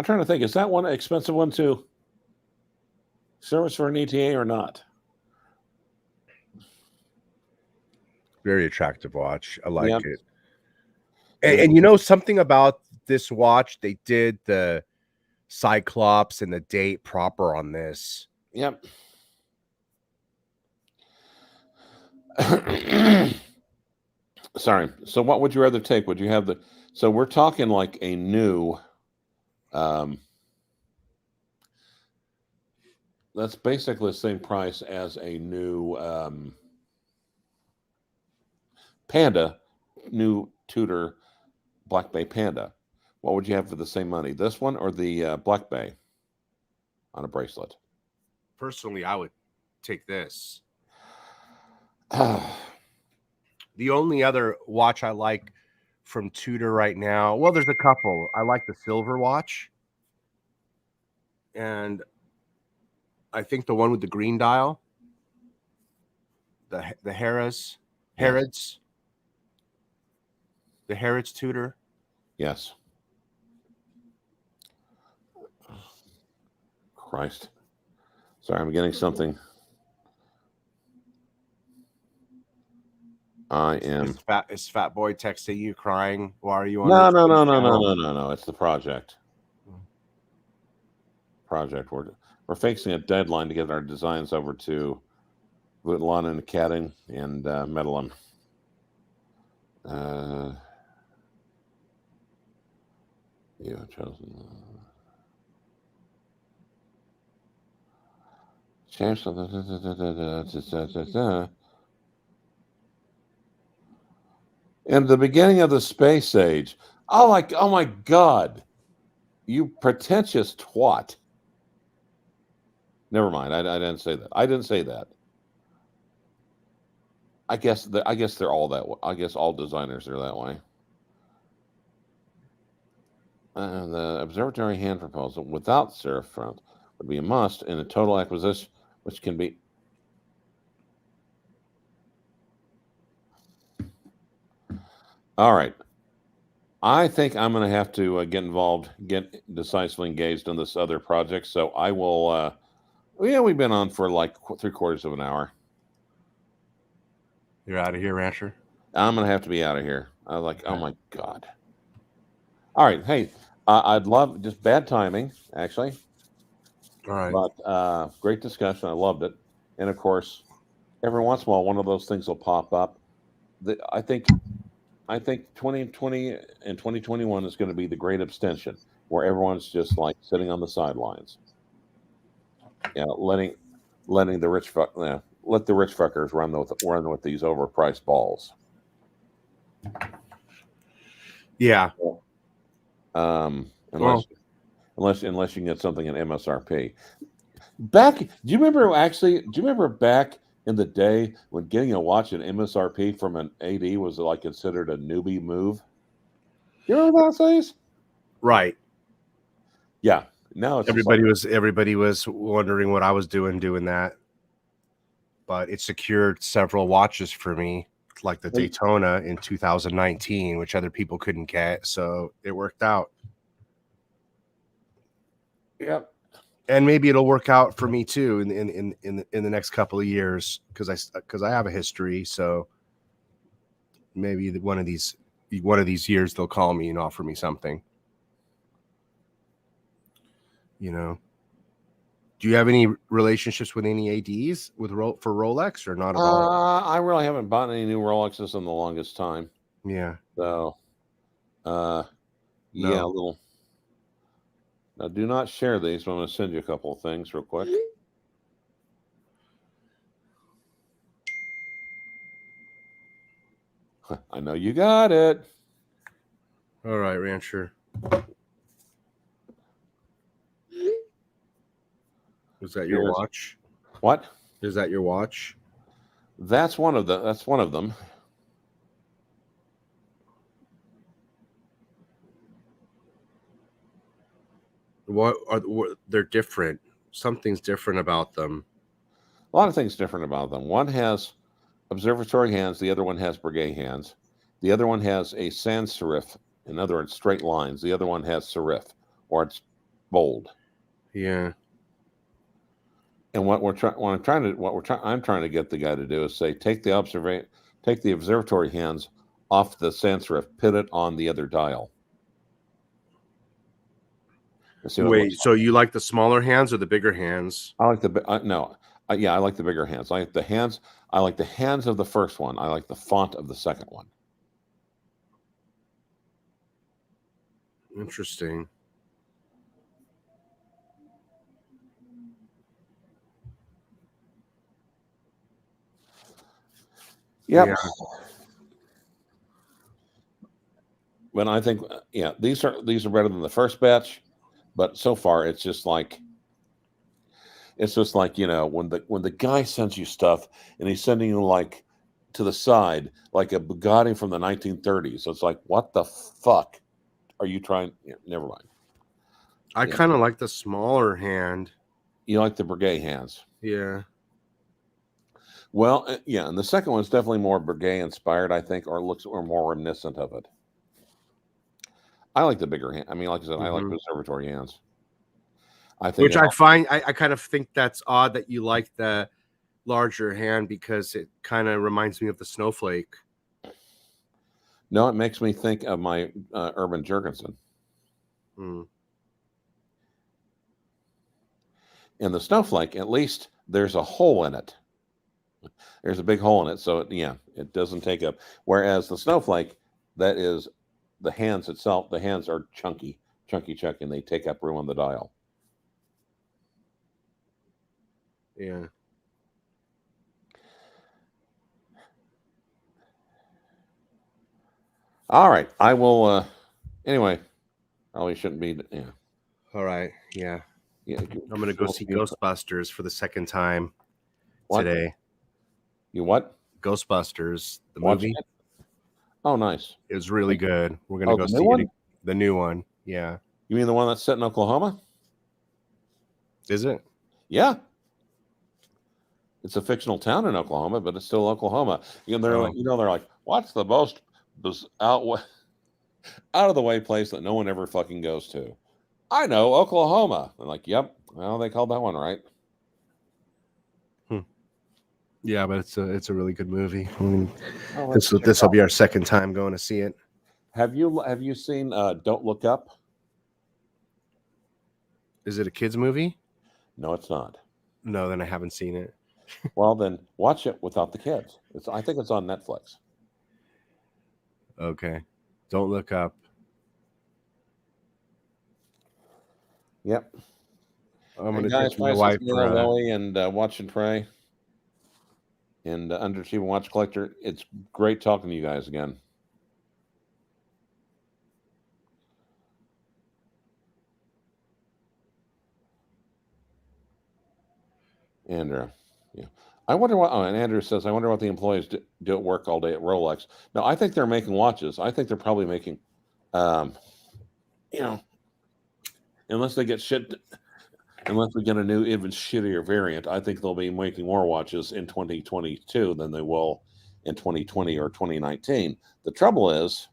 trying to think, is that one an expensive one to service for an ETA or not? Very attractive watch. I like it. And something about this watch, they did the Cyclops and the date proper on this. Yep. Sorry. So what would you rather take? Would you have so we're talking like a new that's basically the same price as a new Panda, new Tudor Black Bay Panda. What would you have for the same money? This one or the Black Bay on a bracelet? Personally, I would take this. The only other watch I like from Tudor right now, well, there's a couple. I like the silver watch, and I think the one with the green dial, the Harrods, Yes. the Harrods Tudor. Yes. Christ. Sorry, I'm getting something. I am. Is Fat Boy texting you, crying? Why are you on? No. It's the project. We're facing a deadline to get our designs over to Vuitton and Cading and Medellin. You have chosen. In the beginning of the space age. Oh my God. You pretentious twat. Never mind. I didn't say that. I guess they're all that way. I guess all designers are that way. The observatory hand proposal without serif front would be a must in a total acquisition, which can be. All right. I think I'm going to have to get decisively engaged in this other project. So I will. We've been on for like 3/4 of an hour. You're out of here, Rancher. I'm going to have to be out of here. Oh my God. All right. Hey, I'd love just bad timing, actually. All right. But great discussion. I loved it. And of course, every once in a while, one of those things will pop up. I think 2020 and 2021 is going to be the great abstention, where everyone's just like sitting on the sidelines. Letting the rich let the rich fuckers run with these overpriced balls. Yeah. Unless you can get something in MSRP. Do you remember back in the day when getting a watch in MSRP from an AD was like considered a newbie move? You remember those days? Right. Yeah. Now it's everybody was wondering what I was doing that. But it secured several watches for me, like the Daytona in 2019, which other people couldn't get. So it worked out. Yep. And maybe it'll work out for me too in the next couple of years because I have a history. So maybe one of these years they'll call me and offer me something. Do you have any relationships with any ADs for Rolex or not at all? I really haven't bought any new Rolexes in the longest time. Yeah. So, a little. Now, do not share these. But I'm going to send you a couple of things real quick. I know you got it. All right, Rancher. Is that your watch? What? Is that your watch? That's one of them. They're different? Something's different about them. A lot of things different about them. One has observatory hands. The other one has Breguet hands. The other one has a sans serif. In other words, straight lines. The other one has serif, or it's bold. Yeah. And I'm trying to get the guy to do is say, take the observatory hands off the sans serif, put it on the other dial. Wait, so you like the smaller hands or the bigger hands? I like I like the bigger hands. I like the hands. I like the hands of the first one. I like the font of the second one. Interesting. Yep. Yeah. But I think, these are better than the first batch, but so far it's just like It's just like, when the guy sends you stuff and he's sending you like to the side like a Bugatti from the 1930s. So it's like, what the fuck are you trying? Yeah, never mind. I kind of like the smaller hand. You like the Breguet hands? Yeah. Well, yeah, and the second one's definitely more Breguet inspired, I think, or looks or more reminiscent of it. I like the bigger hand. I mean, like I said, I like conservatory hands. Which I find, I kind of think that's odd that you like the larger hand because it kind of reminds me of the snowflake. No, it makes me think of my Urban Jurgensen. Mm. In the snowflake, at least there's a hole in it. There's a big hole in it, so it doesn't take up. Whereas the snowflake, that is the hands itself. The hands are chunky, and they take up room on the dial. Yeah. All right, I will. Anyway, probably shouldn't be. Yeah. All right. Yeah. Yeah. I'm gonna go see Ghostbusters for the second time today. You what? Ghostbusters, the movie. It? Oh, nice. It was really good. We're gonna go see it. The new one. Yeah. You mean the one that's set in Oklahoma? Is it? Yeah. It's a fictional town in Oklahoma, but it's still Oklahoma. They're like, they're like, what's the most out of the way place that no one ever fucking goes to? I know, Oklahoma. I'm like, yep. Well, they called that one right. Yeah, but it's a really good movie. This will be our second time going to see it. Have you seen Don't Look Up? Is it a kids movie? No, it's not. No, then I haven't seen it. Well, then watch it without the kids. I think it's on Netflix. Okay. Don't Look Up. Yep. I'm going to take my wife for Lily and Watch and Pray. And Underachieving Watch Collector. It's great talking to you guys again. Andrew, yeah. I wonder what. Oh, and Andrew says, I wonder what the employees do at work all day at Rolex. No, I think they're making watches. I think they're probably making, unless they get shit. Unless we get a new, even shittier variant, I think they'll be making more watches in 2022 than they will in 2020 or 2019. The trouble is,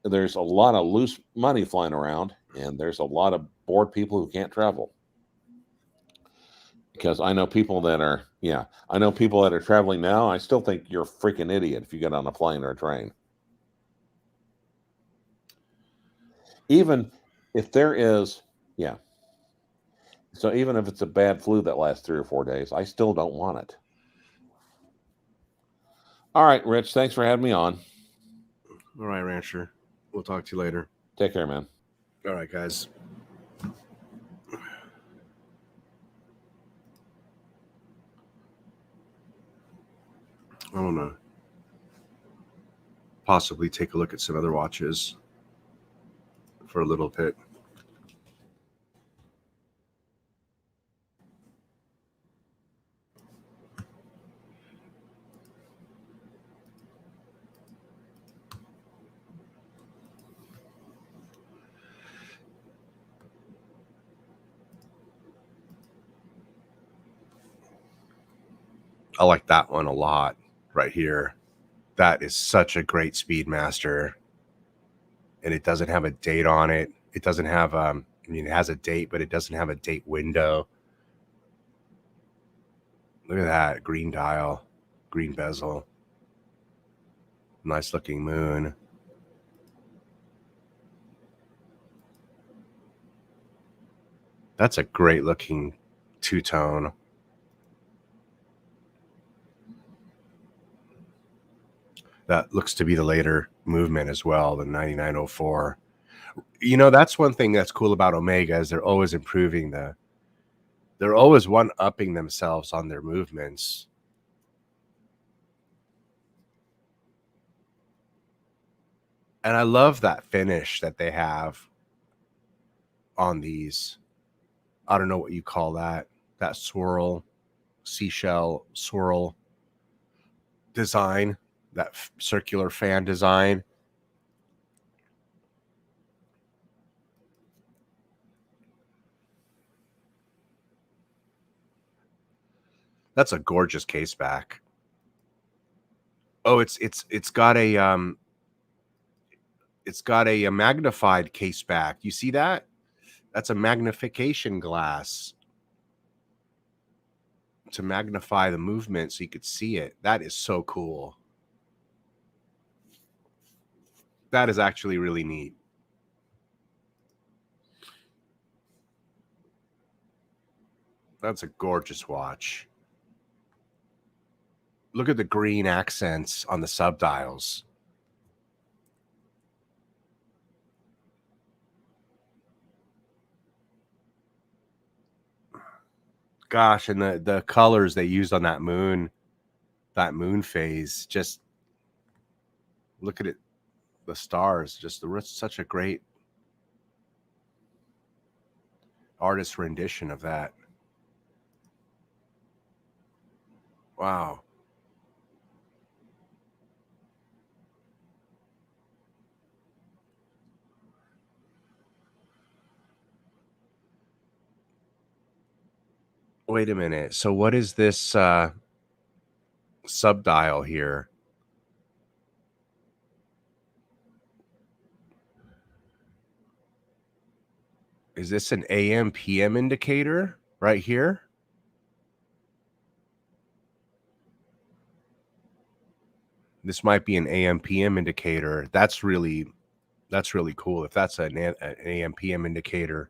there's a lot of loose money flying around, and there's a lot of bored people who can't travel. Because I know people that are, traveling now. I still think you're a freaking idiot if you get on a plane or a train. Even if there is, So even if it's a bad flu that lasts 3 or 4 days, I still don't want it. All right, Rich, thanks for having me on. All right, Rancher. We'll talk to you later. Take care, man. All right, guys. I want to possibly take a look at some other watches for a little bit. I like that one a lot right here. That is such a great Speedmaster. And it doesn't have a date on it. It doesn't have, it has a date, but it doesn't have a date window. Look at that green dial, green bezel. Nice looking moon. That's a great looking two-tone. That looks to be the later movement as well, the 9904. That's one thing that's cool about Omega is they're always improving they're always one-upping themselves on their movements. And I love that finish that they have on these. I don't know what you call that that swirl, seashell swirl design, that circular fan design. That's a gorgeous case back. Oh, it's got a magnified case back. You see that? That's a magnification glass to magnify the movement so you could see it. That is so cool. That is actually really neat. That's a gorgeous watch. Look at the green accents on the subdials. Gosh, and the colors they used on that moon phase, just look at it, the stars, just such a great artist rendition of that. Wow. Wait a minute. So what is this subdial here? Is this an AM PM indicator right here? This might be an AM PM indicator. That's really cool. If that's an AM PM indicator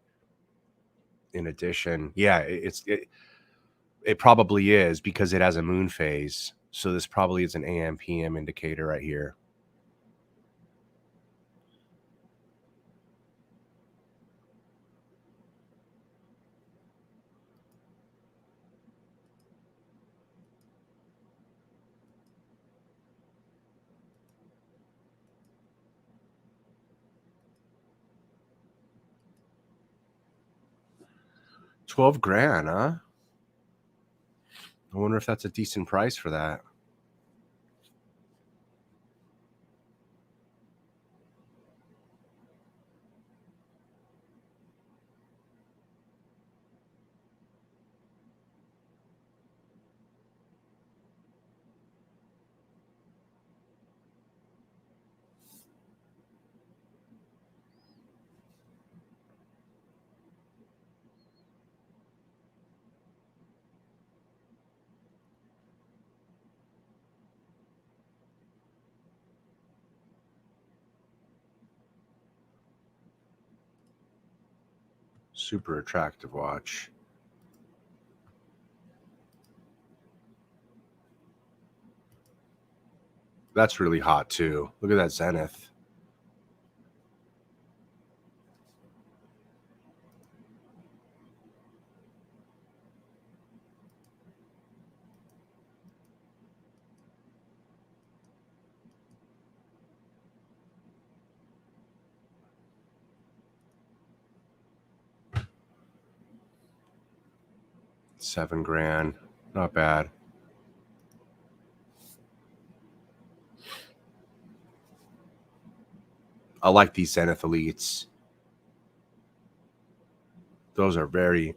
in addition. Yeah, it probably is because it has a moon phase. So this probably is an AM PM indicator right here. $12,000, huh? I wonder if that's a decent price for that. Super attractive watch. That's really hot too. Look at that Zenith. $7,000. Not bad. I like these Zenith Elites. Those are very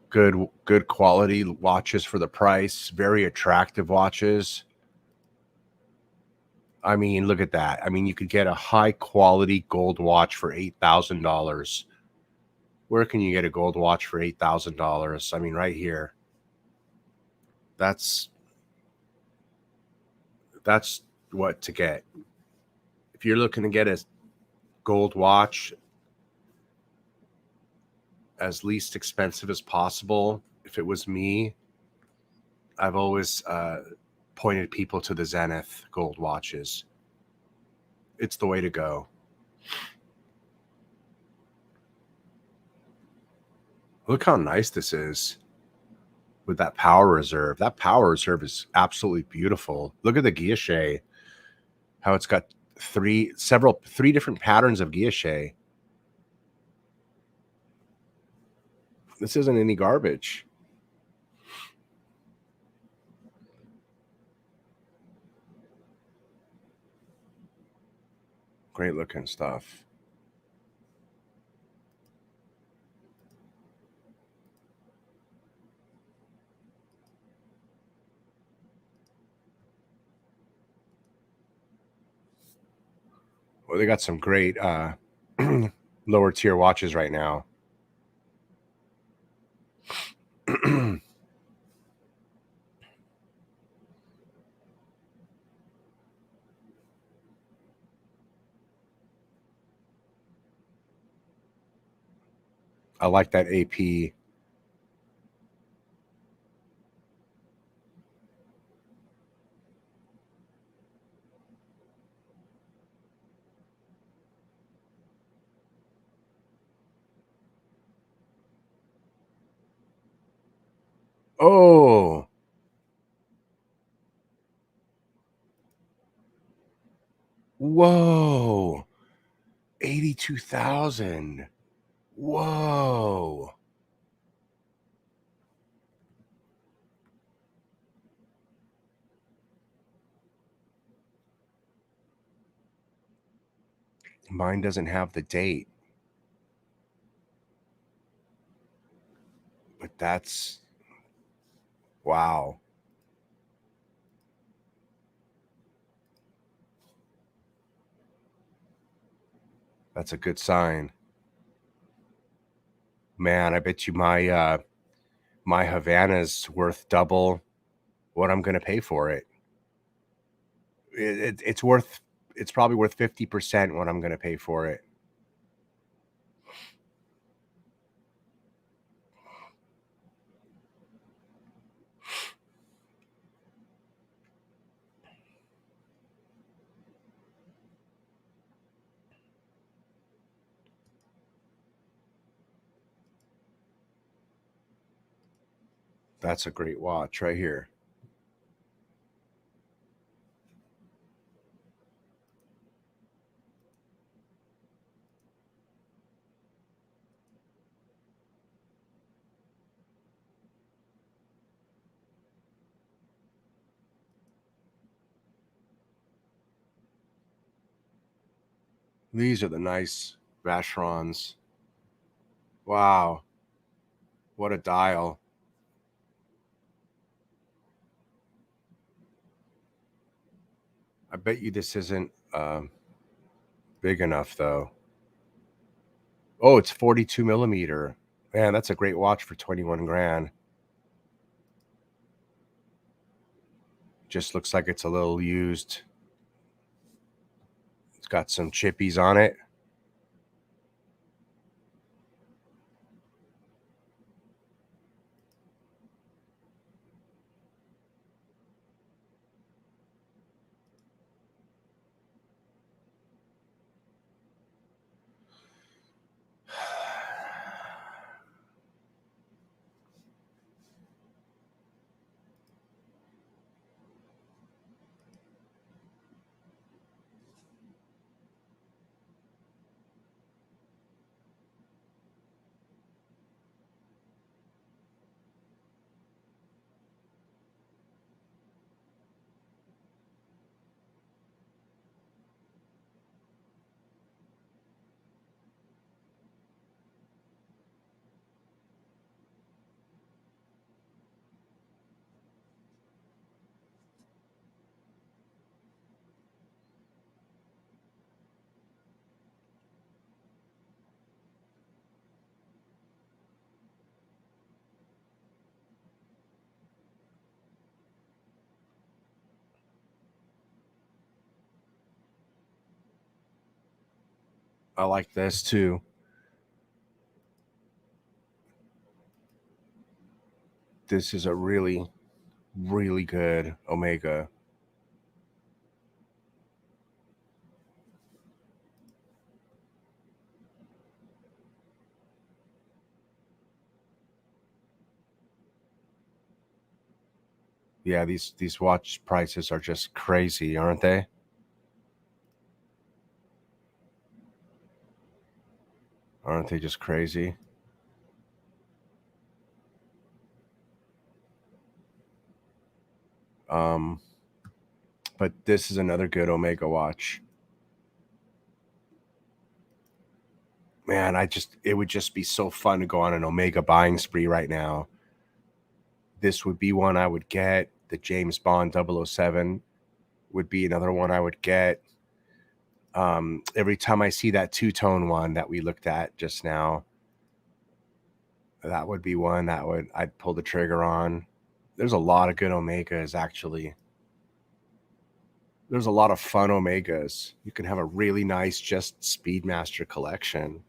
good quality watches for the price. Very attractive watches. I mean, look at that. I mean, you could get a high quality gold watch for $8,000. Where can you get a gold watch for $8,000? I mean, right here. That's what to get. If you're looking to get a gold watch as least expensive as possible, if it was me, I've always pointed people to the Zenith gold watches. It's the way to go. Look how nice this is with that power reserve. That power reserve is absolutely beautiful. Look at the guilloche, how it's got three different patterns of guilloche. This isn't any garbage. Great looking stuff. Well, they got some great lower tier watches right now. I like that AP. Oh, whoa. 82,000. Whoa. Mine doesn't have the date. But that's wow. That's a good sign. Man, I bet you my Havana's worth double what I'm gonna pay for it. It's probably worth 50% what I'm gonna pay for it. That's a great watch right here. These are the nice Vacherons. Wow. What a dial. I bet you this isn't big enough though. Oh, it's 42 millimeter. Man, that's a great watch for 21 grand. Just looks like it's a little used. It's got some chippies on it. I like this too. This is a really, really good Omega. Yeah, these watch prices are just crazy, aren't they? Aren't they just crazy? But this is another good Omega watch. Man, it would just be so fun to go on an Omega buying spree right now. This would be one I would get. The James Bond 007 would be another one I would get. Every time I see that two-tone one that we looked at just now, that would be one that I'd pull the trigger on. There's a lot of good Omegas, actually. There's a lot of fun Omegas. You can have a really nice just Speedmaster collection.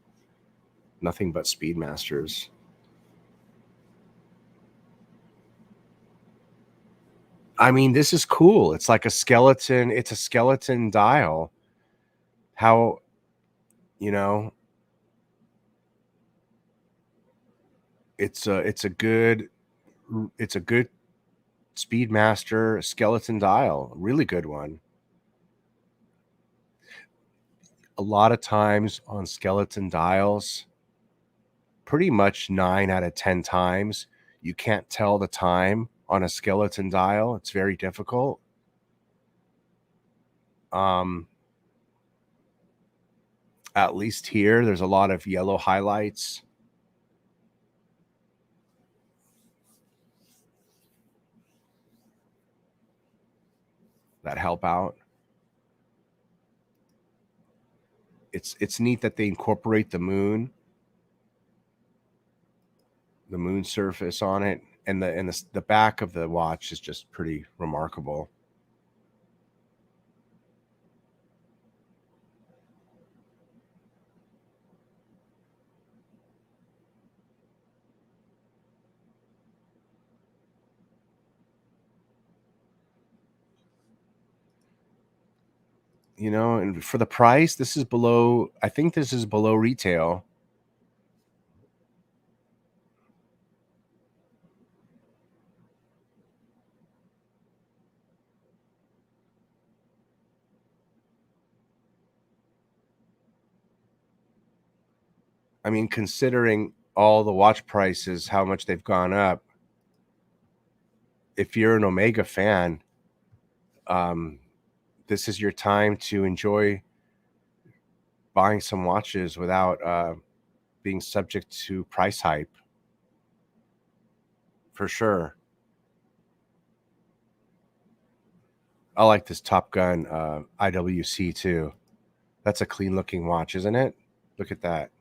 Nothing but Speedmasters. I mean, this is cool. It's like a skeleton. It's a skeleton dial. How, you know, it's a good Speedmaster skeleton dial. Really good one. A lot of times on skeleton dials, pretty much 9 out of 10 times, you can't tell the time on a skeleton dial. It's very difficult. At least here, there's a lot of yellow highlights. That help out. It's neat that they incorporate the moon surface on it, and the back of the watch is just pretty remarkable. You know, and for the price, this is below, I think this is below retail. I mean, considering all the watch prices, how much they've gone up, if you're an Omega fan, this is your time to enjoy buying some watches without being subject to price hype. For sure. I like this Top Gun IWC too. That's a clean looking watch, isn't it? Look at that.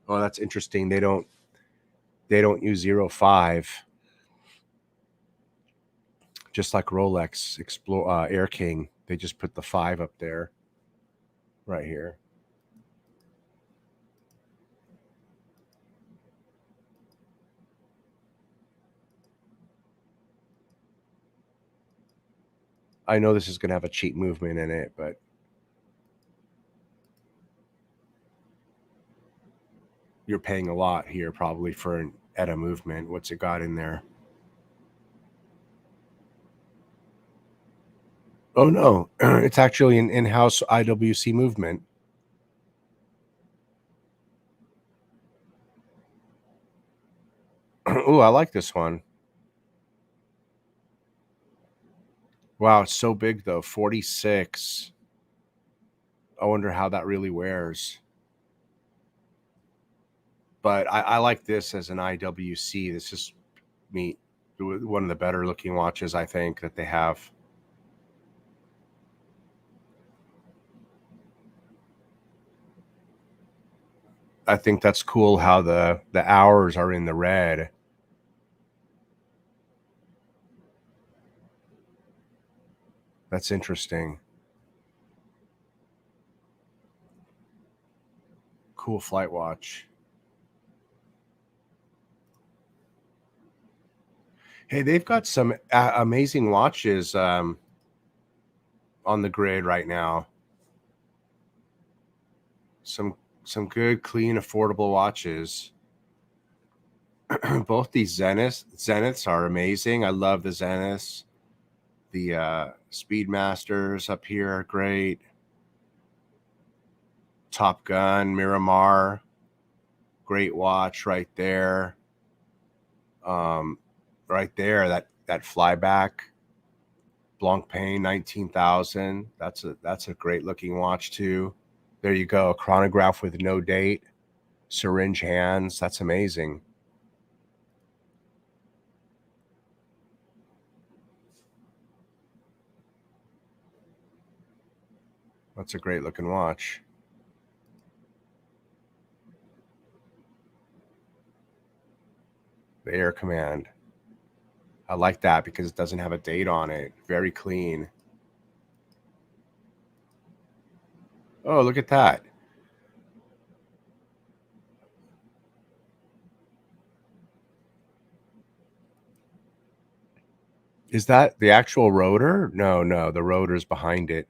Oh, that's interesting. They don't use 05, just like Rolex Air King. They just put the 5 up there, right here. I know this is going to have a cheap movement in it, but you're paying a lot here probably for an ETA movement. What's it got in there? Oh no, it's actually an in-house IWC movement. Oh, I like this one. Wow, it's so big though. 46. I wonder how that really wears. But I like this as an IWC. This is one of the better looking watches I think that they have. I think that's cool how the hours are in the red. That's interesting. Cool flight watch. Hey, they've got some amazing watches on the grid right now. Some good, clean, affordable watches. Both these Zeniths are amazing. I love the Zeniths. The Speedmasters up here are great. Top Gun, Miramar, great watch right there. Right there, that flyback, Blancpain 19,000. That's a great looking watch too. There you go, a chronograph with no date, syringe hands. That's amazing. That's a great looking watch. The Air Command. I like that because it doesn't have a date on it. Very clean. Oh, look at that. Is that the actual rotor? No, the rotor's behind it.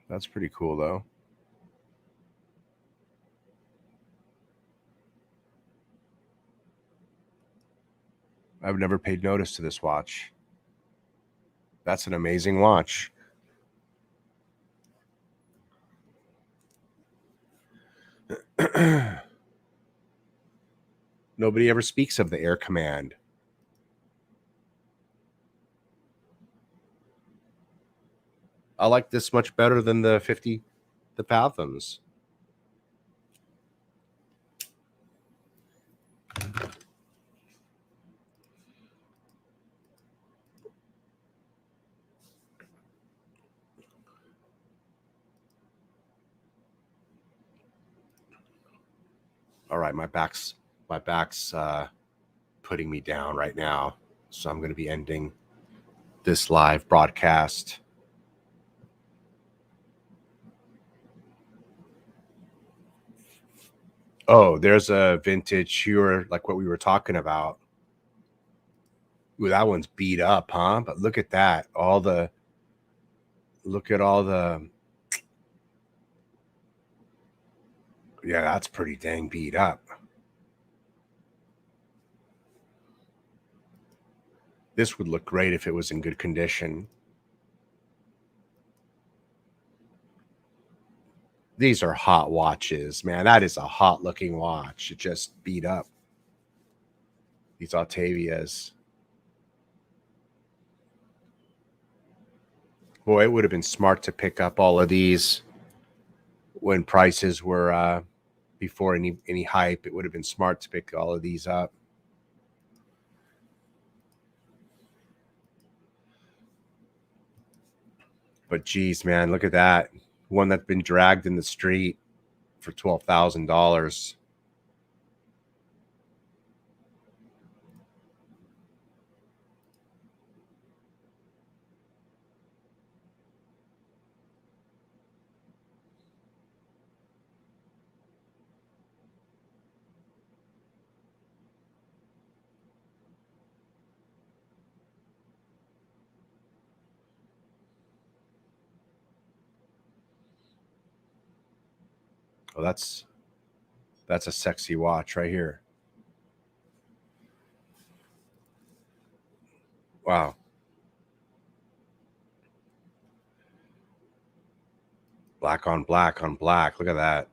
That's pretty cool, though. I've never paid notice to this watch. That's an amazing watch. Nobody ever speaks of the Air Command. I like this much better than the Fathoms. All right, my back's putting me down right now, so I'm going to be ending this live broadcast. Oh, there's a vintage here, like what we were talking about. Ooh, that one's beat up, huh? But look at that. Look at all the. Yeah, that's pretty dang beat up. This would look great if it was in good condition. These are hot watches, man. That is a hot looking watch. It just beat up. These Octavias. Boy, it would have been smart to pick up all of these when prices were before any hype. It would have been smart to pick all of these up. But geez, man, look at that. One that's been dragged in the street for $12,000. Oh, that's a sexy watch right here. Wow. Black on black on black. Look at that.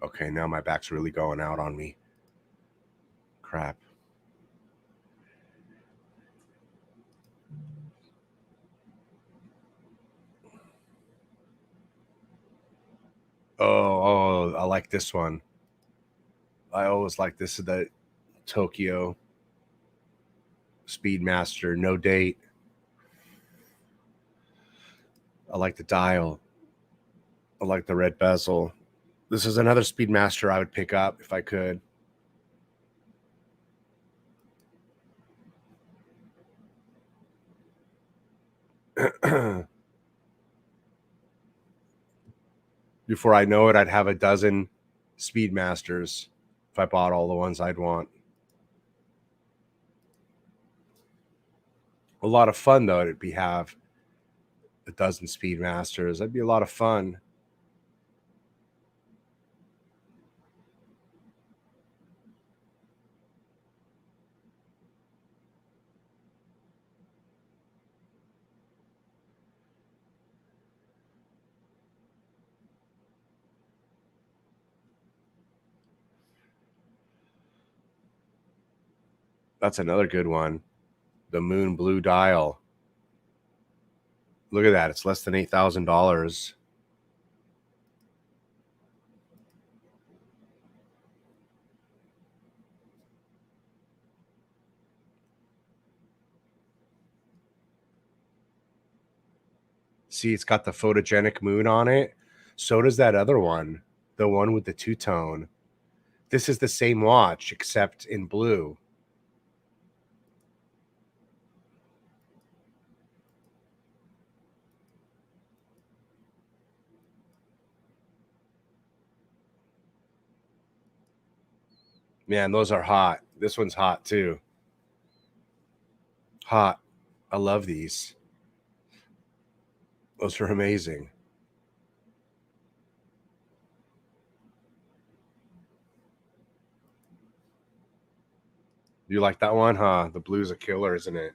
Okay, now my back's really going out on me. Crap. Oh, I like this one. I always like this. The Tokyo Speedmaster, no date. I like the dial. I like the red bezel. This is another Speedmaster I would pick up if I could. Before I know it, I'd have a dozen Speedmasters if I bought all the ones I'd want. A lot of fun though to have a dozen Speedmasters. That'd be a lot of fun. That's another good one. The Moon Blue Dial. Look at that. It's less than $8,000. See, it's got the photogenic moon on it. So does that other one, the one with the two-tone. This is the same watch, except in blue. Man, those are hot. This one's hot too. Hot. I love these. Those are amazing. You like that one, huh? The blue's a killer, isn't it?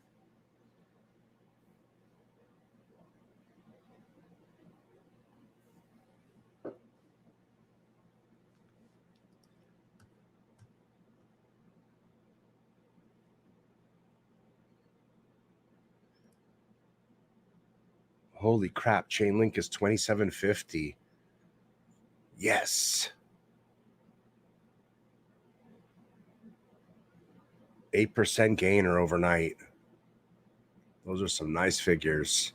Holy crap, chain link is $2,750. Yes. 8% gainer overnight. Those are some nice figures.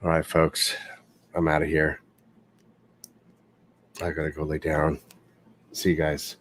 All right, folks, I'm out of here. I gotta go lay down. See you guys.